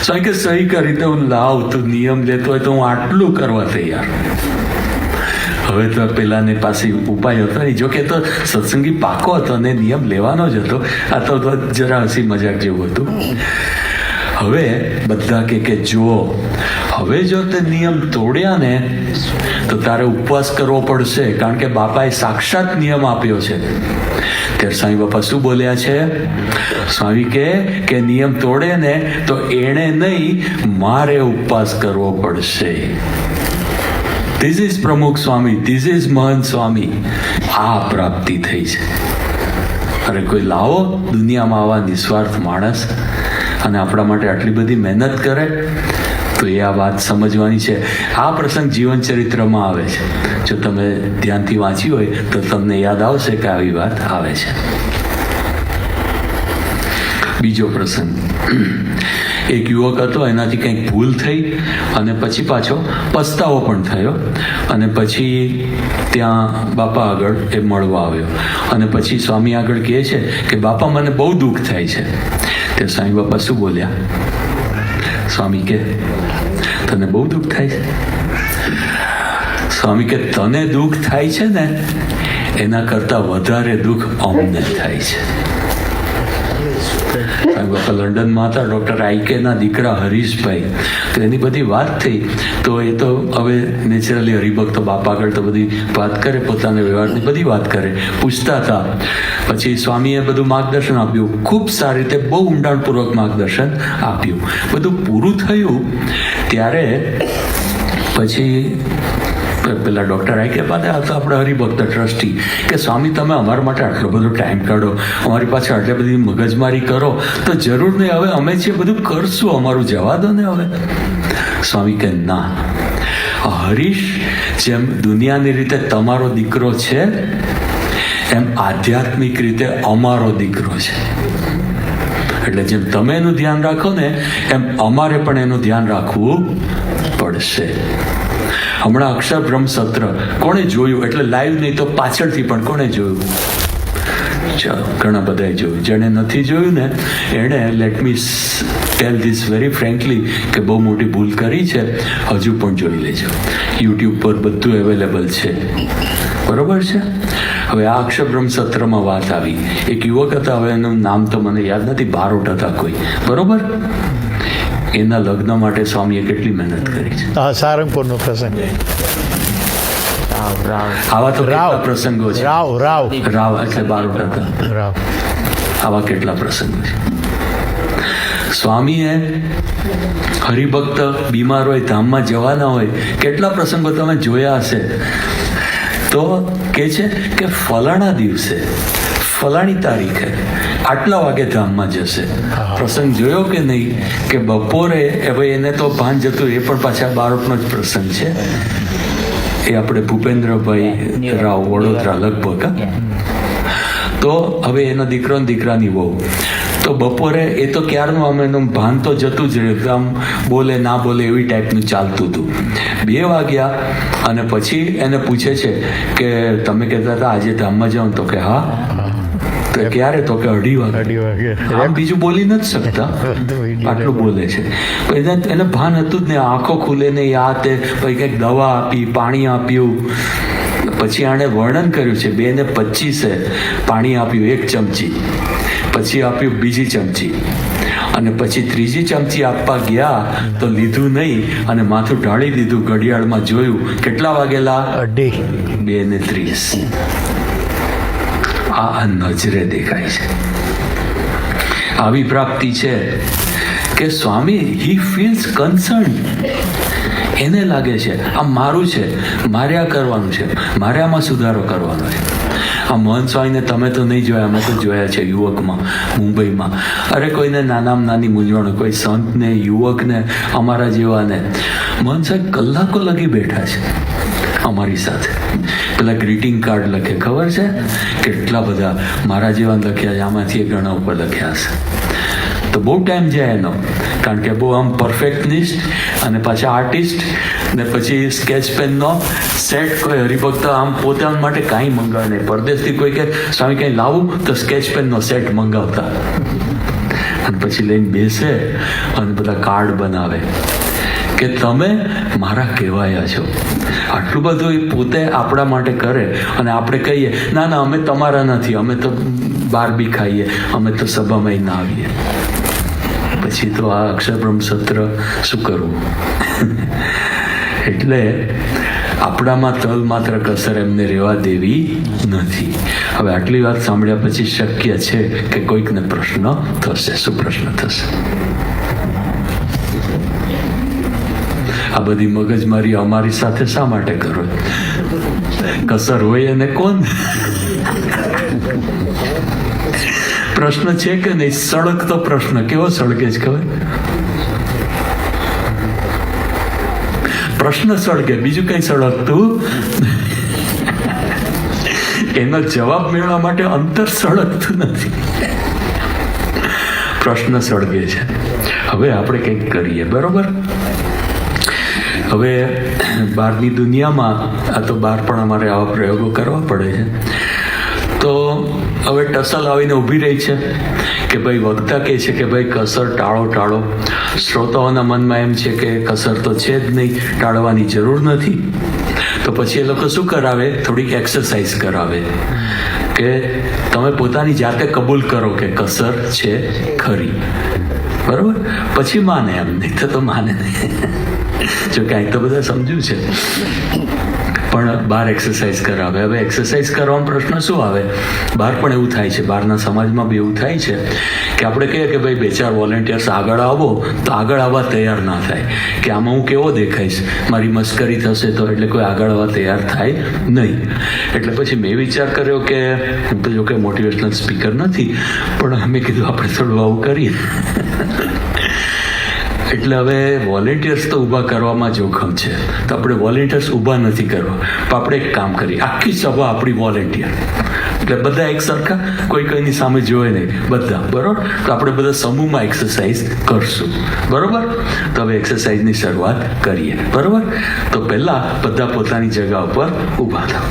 સ્વામી કે સહી કરી દો, લાવ તું નિયમ લેતો હોય તો હું આટલું કરવા તૈયાર. હવે તો પેલાને પાસે ઉપાય હતો નહીં. જોકે તો સત્સંગી પાકો હતો ને નિયમ લેવાનો જ હતો. આ તો જરા હસી મજાક જેવું હતું. હવે બધા કે જો હવે જો તે નિયમ તોડ્યા ને તો તારે ઉપવાસ કરવો પડશે, કારણ કે બાપાએ સાક્ષાત નિયમ આપ્યો છે. ત્યારે સ્વામી બાપા શું બોલ્યા છે? સ્વામી કે નિયમ તોડે ને તો એણે નહીં, મારે ઉપવાસ કરવો પડશે. ધીસ ઇઝ પ્રમુખ સ્વામી, ધીસ ઇઝ મહંત સ્વામી. આ પ્રાપ્તિ થઈ છે. અરે કોઈ લાવો દુનિયામાં આવા નિસ્વાર્થ માણસ અને આપણા માટે આટલી બધી મહેનત કરે, તો એ આ વાત સમજવાની છે. આ પ્રસંગ જીવન ચરિત્રમાં આવે છે. જો તમે ધ્યાનથી વાંચ્યું હોય તો તમને યાદ આવશે કે આવી વાત આવે છે. બીજો પ્રસંગ, એક યુવક હતો, એનાથી કંઈક ભૂલ થઈ અને પછી પાછો પસ્તાવો પણ થયો અને પછી ત્યાં બાપા આગળ એ મળવા આવ્યો અને પછી સ્વામી આગળ કહે છે કે બાપા મને બહુ દુઃખ થાય છે. તે સ્વામી બાપા શું બોલ્યા? સ્વામી કે તને બહુ દુઃખ થાય છે? સ્વામી કે તને દુઃખ થાય છે ને એના કરતા વધારે દુઃખ અમને થાય છે. સ્વામી બાપા લંડનમાં હતા, ડૉક્ટર આઈકેના દીકરા હરીશભાઈ. તો એની બધી વાત થઈ. તો એ તો હવે નેચરલી હરિભક્તો બાપા આગળ તો બધી વાત કરે, પોતાના વ્યવહારની બધી વાત કરે, પૂછતા હતા. પછી સ્વામીએ બધું માર્ગદર્શન આપ્યું, ખૂબ સારી રીતે, બહુ ઊંડાણપૂર્વક માર્ગદર્શન આપ્યું. બધું પૂરું થયું ત્યારે પછી પેલા ડૉક્ટર આવી કે પાછા આ તો આપણે હરિભક્ત ટ્રસ્ટી કે સ્વામી તમે અમારા માટે આટલો બધો ટાઈમ કાઢો, અમારી પાછળ આટલી બધી મગજમારી કરો, તો જરૂર નહીં, હવે અમે જે બધું કરશું અમારું જવા દો ને. હવે સ્વામી કે ના, હરીશ જેમ દુનિયાની રીતે તમારો દીકરો છે એમ આધ્યાત્મિક રીતે અમારો દીકરો છે. એટલે જેમ તમે એનું ધ્યાન રાખો ને એમ અમારે પણ એનું ધ્યાન રાખવું પડશે. હમણાં અક્ષરબ્રહ્મ સત્ર કોણે જોયું? એટલે લાઈવ નહીં તો પાછળથી પણ કોણે જોયું? ચાલો, ઘણા બધાએ જોયું. જેણે નથી જોયું ને એણે, let me tell this very frankly, કે બહુ મોટી ભૂલ કરી છે. હજુ પણ જોઈ લેજો, યુટ્યુબ પર બધું અવેલેબલ છે. બરોબર છે. હવે આ અક્ષરબ્રહ્મ સત્રમાં વાત આવી. એક યુવક હતા, હવે એનું નામ તો મને યાદ નથી, બારોટ હતા કોઈ, બરોબર. એના લગ્ન માટે સ્વામીએ કેટલી મહેનત કરી છે. સારંગપુરનો પ્રસંગ. આવા તો કેટલા પ્રસંગો છે. રાવ એટલે બારોટ હતા. આવા કેટલા પ્રસંગો છે. સ્વામીએ હરિભક્ત બીમાર હોય, ધામમાં જવાના હોય, કેટલા પ્રસંગો તમે જોયા હશે. તો કે છે કે ફલાણા દિવસે ફલાણી તારીખે આટલા વાગે ધામમાં જશે. પ્રસંગ જોયો કે નહીં? કે બપોરે હવે એને તો ભાન જતું, એ પણ પાછા બારોટનો જ પ્રસંગ છે. એ આપણે ભૂપેન્દ્રભાઈ રાવ, વડોદરા લગભગ. તો હવે એનો દીકરો ને દીકરાની વહુ, તો બપોરે એ તો ક્યારનું આમ એનું ભાન તો જતું જ રહ્યું, આમ બોલે ના બોલે એવી ટાઈપનું ચાલતું હતું. 2 વાગ્યા અને પછી એને પૂછે છે કે તમે કહેતા હતા આજે ધામમાં જાઓ? તો કે હા. તો ક્યારે? તો કે 2:30 વાગે. આમ બીજું બોલી નથી શકતા, આટલું બોલે છે. એને ભાન હતું જ ને, આંખો ખુલે નહીં, આ તે. પછી કંઈક દવા આપી, પાણી આપ્યું. પછી આણે વર્ણન કર્યું છે, 2:25 પાણી આપ્યું 1 ચમચી, પછી આપ્યું બીજી ચમચી, અને પછી ત્રીજી ચમચી આપવા ગયા તો લીધું નહીં અને માથું ઢાળી દીધું. ઘડિયાળમાં જોયું, કેટલા વાગેલા? 2:30. આ નજરે દેખાય છે. આવી પ્રાપ્તિ છે કે સ્વામી હી ફીલ્સ કન્સર્ન. એને લાગે છે આ મારું છે, મારે આ કરવાનું છે, મારે આમાં સુધારો કરવાનો છે. આ મહંત સ્વામીને તમે તો નહીં જોયા, અમે તો જોયા છે યુવકમાં, મુંબઈમાં. અરે કોઈને નાનામાં નાની મૂંઝવણ, કોઈ સંતને, યુવકને, અમારા જેવાને. મહંત સાહેબ કલાકો લગી બેઠા છે અમારી સાથે. પેલા ગ્રીટિંગ કાર્ડ લખે, ખબર છે કેટલા બધા મારા જેવા લખ્યા છે, આમાંથી ઘણા ઉપર લખ્યા હશે. તો બહુ ટાઈમ જાય એનો, કારણ કે બહુ આમ પરફેક્ટનિસ્ટ અને પાછા આર્ટિસ્ટ. ને પછી સ્કેચ પેનનો સેટ, કોઈ હરિભક્ત આમ પોતાના માટે કાંઈ મંગાવે નહીં. પરદેશથી કોઈ કે સ્વામી કંઈ લાવું તો સ્કેચ પેનનો સેટ મંગાવતા, અને પછી લઈને બેસે અને બધા કાર્ડ બનાવે કે તમે મારા કહેવાયા છો. આટલું બધું એ પોતે આપણા માટે કરે અને આપણે કહીએ ના ના અમે તમારા નથી, અમે તો બહાર બી ખાઈએ, અમે તો સભામાં ના આવીએ. પછી તો આ અક્ષરબ્રહ્મ સત્ર શું કરવું? એટલે આપણામાં તલ માત્ર કસર એમને રહેવા દેવી નથી. હવે આટલી વાત સાંભળ્યા પછી શક્ય છે કે કોઈકને પ્રશ્ન થશે. શું પ્રશ્ન થશે? આ બધી મગજમારી અમારી સાથે શા માટે કરો? કસર હોય અને કોણ? પ્રશ્ન છે કે નહીં? સળગતો પ્રશ્ન. કેવો સળગે છે ખબર? પ્રશ્ન સળગે, બીજું કઈ સળગતું. એનો જવાબ મેળવવા માટે અંતર સળગતું નથી, પ્રશ્ન સળગે છે. હવે આપણે કંઈક કરીએ, બરોબર? હવે બહારની દુનિયામાં, આ તો બહાર પણ અમારે આવા પ્રયોગો કરવા પડે છે. તો હવે ટસલ આવીને ઊભી રહી છે કે ભાઈ વક્તા કહે છે કે ભાઈ કસર ટાળો. શ્રોતાઓના મનમાં એમ છે કે કસર તો છે જ નહીં, ટાળવાની જરૂર નથી. તો પછી એ લોકો શું કરાવે? થોડીક એક્સરસાઇઝ કરાવે કે તમે પોતાની જાતે કબૂલ કરો કે કસર છે ખરી, બરોબર? પછી માને, એમ નહીં તો માને નહીં. જો કાંઈક તો બધા સમજ્યું છે. પણ બહાર એક્સરસાઇઝ કરાવે. હવે એક્સરસાઇઝ કરવામાં પ્રશ્ન શું આવે, બહાર પણ એવું થાય છે, બહારના સમાજમાં બી એવું થાય છે કે આપણે કહીએ કે ભાઈ 2-4 વોલેન્ટિયર્સ આગળ આવો, તો આગળ આવવા તૈયાર ના થાય કે આમાં હું કેવો દેખાઈશ, મારી મસ્કરી થશે તો, એટલે કોઈ આગળ આવવા તૈયાર થાય નહીં. એટલે પછી મેં વિચાર કર્યો કે હું તો જો કે મોટિવેશનલ સ્પીકર નથી, પણ અમે કીધું આપણે થોડું આવું કરીએ. એટલે હવે વોલેન્ટિયર્સ તો ઊભા કરવામાં જોખમ છે, તો આપણે વોલેન્ટિયર્સ ઊભા નથી કરવા, પણ આપણે એક કામ કરીએ, આખી સભા આપણી વોલેન્ટિયર, એટલે બધા એક સરખા, કોઈ કોઈની સામે જોવે નહીં, બધા બરોબર. તો આપણે બધા સમૂહમાં એક્સરસાઇઝ કરશું, બરોબર. તો હવે એક્સરસાઇઝની શરૂઆત કરીએ, બરોબર. તો પહેલા બધા પોતાની જગ્યા ઉપર ઊભા થાવ.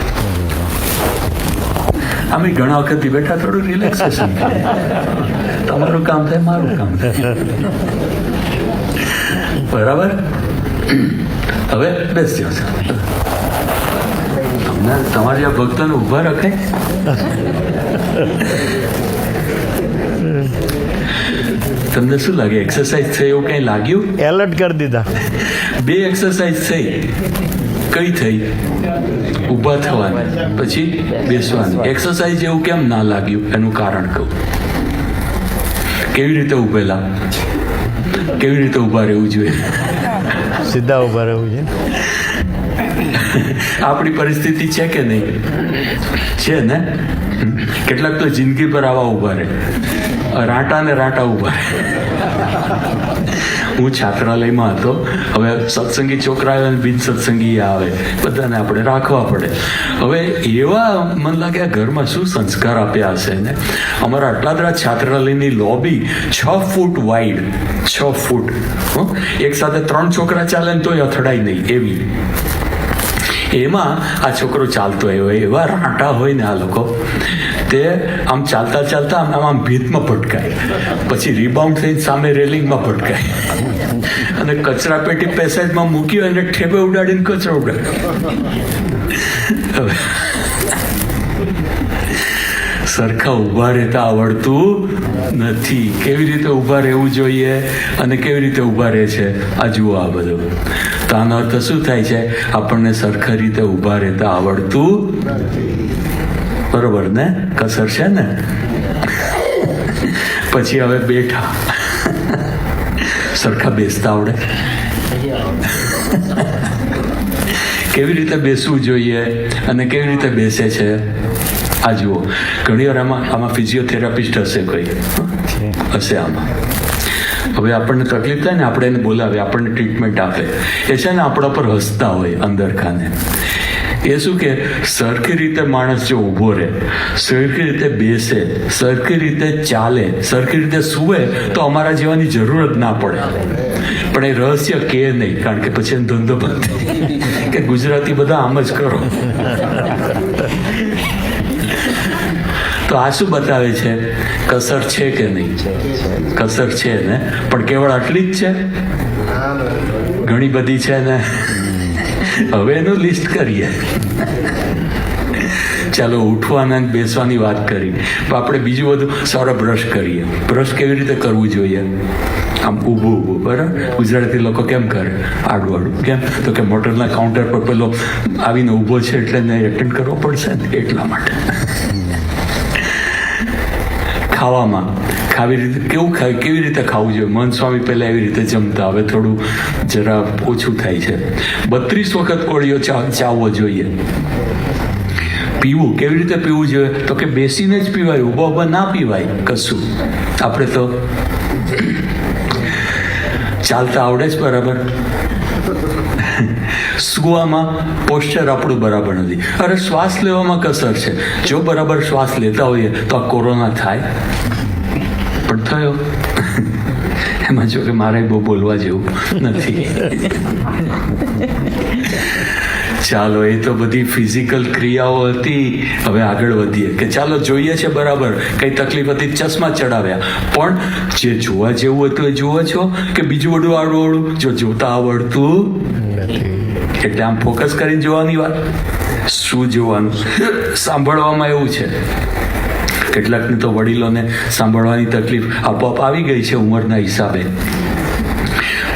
અમે ઘણા વખતથી બેઠા, થોડું રિલેક્સેશન કરે, તમારું કામ થાય, મારું કામ થાય, બરાબર. હવે બેસજો. તમને તમારી આ ભક્તોને ઊભા રખાય. તમને શું લાગે, એક્સરસાઇઝ થઈ એવું કંઈ લાગ્યું? એલર્ટ કરી દીધા. 2 એક્સરસાઇઝ થઈ. કઈ થઈ? ઊભા થવાની, પછી બેસવાની. એક્સરસાઇઝ એવું કેમ ના લાગ્યું એનું કારણ કહું. કેવી રીતે ઊભેલા, કેવી રીતે ઊભા રહેવું જોઈએ? સીધા ઊભા રહેવું છે. આપણી પરિસ્થિતિ છે કે નહીં? છે ને. કેટલાક તો જિંદગી પર આવા ઊભા રહે, રાંટા ને રાંટા ઊભા રહે. હું છાત્રાલયમાં હતો. હવે સત્સંગી છોકરા આવે અને બિન સત્સંગી આવે, બધાને આપણે રાખવા પડે. હવે એવા મને લાગે આ ઘરમાં શું સંસ્કાર આપ્યા હશે ને. અમારા અટલાદરા છાત્રાલયની લોબી 6 ફૂટ વાઇડ, 6 ફૂટ. એક સાથે 3 છોકરા ચાલે ને તોય અથડાય નહીં એવી. એમાં આ છોકરો ચાલતો આવ્યો, એવા રાંટા હોય ને આ લોકો, તે આમ ચાલતા ચાલતા આમ ભીતમાં ભટકાય, પછી રિબાઉન્ડ થઈને સામે રેલિંગમાં ભટકાય, અને કચરા પેટી પેસેજમાં મૂકી હોય અને ઠેબે ઉડાડીને કચરો ઉડાડ્યો. સરખા ઊભા રહેતા આવડતું નથી. કેવી રીતે ઊભા રહેવું જોઈએ અને કેવી રીતે ઊભા રહે છે, આ જુઓ. આ બધું તો આનો અર્થ શું થાય છે? આપણને સરખા રીતે ઊભા રહેતા આવડતું, બરોબર ને? કસર છે ને. પછી હવે બેઠા, સરખા બેસતા આવડે? કેવી રીતે બેસવું જોઈએ અને કેવી રીતે બેસે છે, આ જુઓ. ઘણી વાર આમાં ફિઝિયોથેરાપિસ્ટ હશે, કોઈ હશે આમાં. હવે આપણને તકલીફ થાય ને, આપણે એને બોલાવે, આપણને ટ્રીટમેન્ટ આપે, એ છે ને આપણા પર હસતા હોય અંદર ખાને. એ શું કે સરખી રીતે માણસ જો ઊભો રહે, સરખી રીતે બેસે, સરખી રીતે ચાલે, સરખી રીતે સૂવે, તો અમારા જેવાની જરૂર જ ના પડે. પણ એ રહસ્ય કે નહીં, કારણ કે પછી એનો ધંધો બંધ કે ગુજરાતી બધા આમ જ કરો. તો આ શું બતાવે છે? કસર છે કે નહીં? કસર છે ને, પણ કેવળ આટલી જ છે? ઘણી બધી છે ને. હવે એનું લિસ્ટ કરીએ. ચાલો, ઉઠવાના બેસવાની વાત કરી, પણ આપણે બીજું બધું. સારા બ્રશ કરીએ. બ્રશ કેવી રીતે કરવું જોઈએ? આમ ઊભું ઊભું, બરાબર. ગુજરાતી લોકો કેમ કરે? આડું આડું. કેમ? તો કે મોટરના કાઉન્ટર પર પેલો આવીને ઊભો છે એટલે એને એટેન્ડ કરવો પડશે ને, એટલા માટે. ખાવામાં કેવી રીતે ખાવું જોઈએ? મન સ્વામી પહેલા એવી રીતે જમતા, હવે થોડું જરા ઓછું થાય છે. 32 વખત કોળીઓ ચાવવો જોઈએ. પીવું કેવી રીતે પીવું જોઈએ? તો કે બેસીને જ પીવાય, ઊભા ઊભા ના પીવાય કશું. આપણે તો ચાલતા આવડે જ બરાબર. સુવામાં પોસ્ચર આપણું બરાબર નથી. અરે શ્વાસ લેવામાં કસર છે. જો બરાબર શ્વાસ લેતા હોઈએ તો આ કોરોના થાય, પણ થયો. એમાં જો કે મારે બહુ બોલવા જેવું નથી. ચાલો, એ તો બધી ફિઝિકલ ક્રિયાઓ હતી. હવે આગળ વધીએ કે ચાલો જોઈએ છે બરાબર, કઈ તકલીફ હતી, ચશ્મા ચડાવ્યા, પણ જે જોવા જેવું હતું એ જુઓ છો કે બીજું બધું આડું? જો જોતા આવડતું એટલે આમ ફોકસ કરીને જોવાની વાત. શું જોવાનું? સાંભળવામાં એવું છે, કેટલાકને તો વડીલોને સાંભળવાની તકલીફ આપોઆપ આવી ગઈ છે ઉંમરના હિસાબે,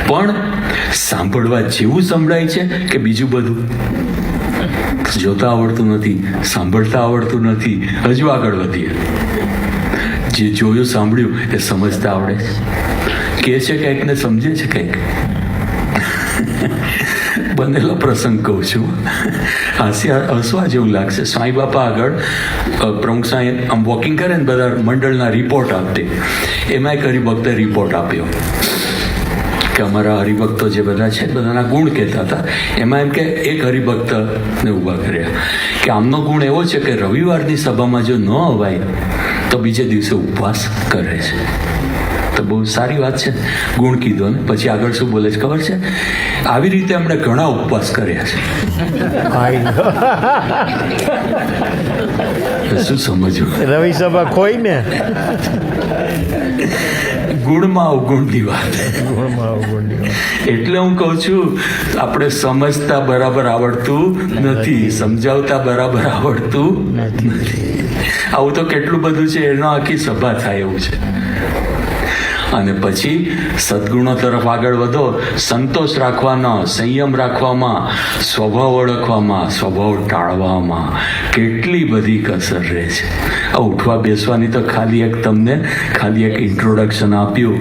પણ સાંભળવા જેવું સંભળાય છે કે બીજું બધું? જોતા આવડતું નથી, સાંભળતા આવડતું નથી, હજુ આગળ વધીએ. જે જોયું સાંભળ્યું એ સમજતા આવડે છે, કહે છે કંઈક ને સમજે છે કંઈક. બનેલો પ્રસંગ કહું છું, હસવા જેવું લાગશે. સાંઈ બાપા આગળ પ્રમુખ સાંઈ આમ વોકિંગ કરે ને બધા મંડળના રિપોર્ટ આપતે, એમાં એક હરિભક્તે રિપોર્ટ આપ્યો કે અમારા હરિભક્તો જે બધા છે બધાના ગુણ કહેતા હતા. એમાં એમ કે એક હરિભક્તને ઊભા કર્યા કે આમનો ગુણ એવો છે કે રવિવારની સભામાં જો ન અવાય તો બીજે દિવસે ઉપવાસ કરે છે. તો બહુ સારી વાત છે, ગુણ કીધો ને પછી આગળ શું બોલે છે ખબર છે? આવી રીતે એમણે ઘણા ઉપવાસ કર્યા છે. શું સમજવું? રવિ સભા ખોઈ ને ગુણમાં અવગુણની વાત. એટલે હું કહું છું આપણે સમજતા બરાબર આવડતું નથી, સમજાવતા બરાબર આવડતું નથી. આવું તો કેટલું બધું છે, એનો આખી સભા થાય એવું છે. અને પછી સદગુણો તરફ આગળ વધો, સંતોષ રાખવાનો, સંયમ રાખવામાં, સ્વભાવ ઓળખવામાં, સ્વભાવ ટાળવામાં કેટલી બધી કસર રહે છે. આ ઉઠવા બેસવાની તો ખાલી એક ઇન્ટ્રોડક્શન આપ્યું,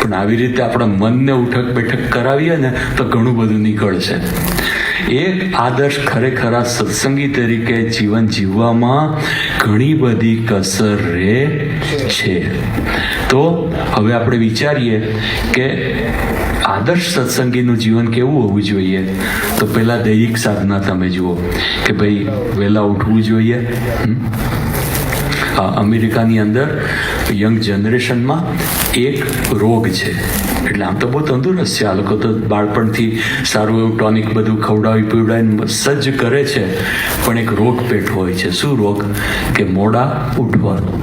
પણ આવી રીતે આપણા મનને ઉઠક બેઠક કરાવીએ ને તો ઘણું બધું નીકળશે. એક આદર્શ ખરેખર આ સત્સંગી તરીકે જીવન જીવવામાં ઘણી બધી કસર રહે છે. તો હવે આપણે વિચારીએ કે આદર્શ સત્સંગીનું જીવન કેવું હોવું જોઈએ. તો પહેલાં દૈહિક સાધના તમે જુઓ કે ભાઈ વહેલા ઉઠવું જોઈએ. અમેરિકાની અંદર યંગ જનરેશનમાં એક રોગ છે, એટલે આમ તો બહુ તંદુરસ્ત છે આ લોકો, તો બાળપણથી સારું એવું ટોનિક બધું ખવડાવી પીવડાવીને સજ્જ કરે છે, પણ એક રોગ પેટ હોય છે. શું રોગ? કે મોડા ઉઠવાનું.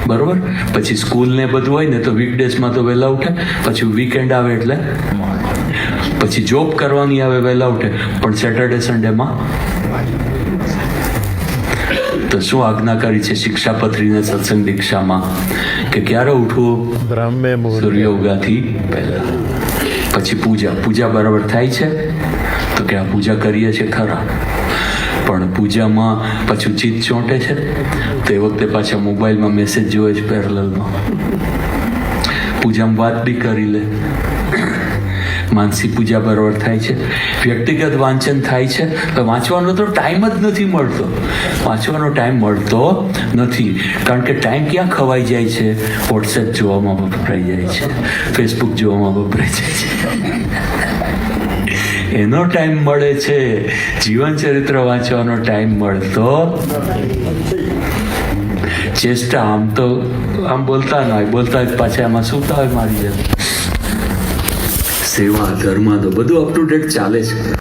બરોબર? પછી સ્કૂલ ને બધું હોય ને તો વીકડેઝમાં તો વહેલા ઉઠે, પછી વીકેન્ડ આવે એટલે પછી જોબ કરવાની આવે વહેલા ઉઠે, પણ સેટરડે સન્ડેમાં તો શું આજ્ઞા કરી છે શિક્ષાપત્રીને સત્સંગ દીક્ષામાં કે ક્યારે ઉઠવું? સૂર્ય ઉગાથી પહેલા. પછી પૂજા બરાબર થાય છે તો કે આ પૂજા કરીએ છીએ ખરા, પણ પૂજામાં પાછું ચિત્ત ચોંટે છે તો એ વખતે પાછા મોબાઈલમાં મેસેજ જોવે છે પેરેલલમાં. પૂજામાં વાત બી કરી લે. માનસી પૂજા બરાબર થાય છે, વ્યક્તિગત વાંચન થાય છે, તો વાંચવાનો તો ટાઈમ જ નથી મળતો. વાંચવાનો ટાઈમ મળતો નથી, કારણ કે ટાઈમ ક્યાં ખવાઈ જાય છે? વોટ્સએપ જોવામાં વપરાઈ જાય છે, ફેસબુક જોવામાં વપરાઈ જાય છે. એનો ટાઈમ મળે છે, જીવન ચરિત્ર વાંચવાનો ટાઈમ મળતો. ચેષ્ટા આમ બોલતા ના બોલતા પાછા એમાં શું થાય મારી જાય. સેવા ધર્મ તો બધું અપ ટુ ડેટ ચાલે છે.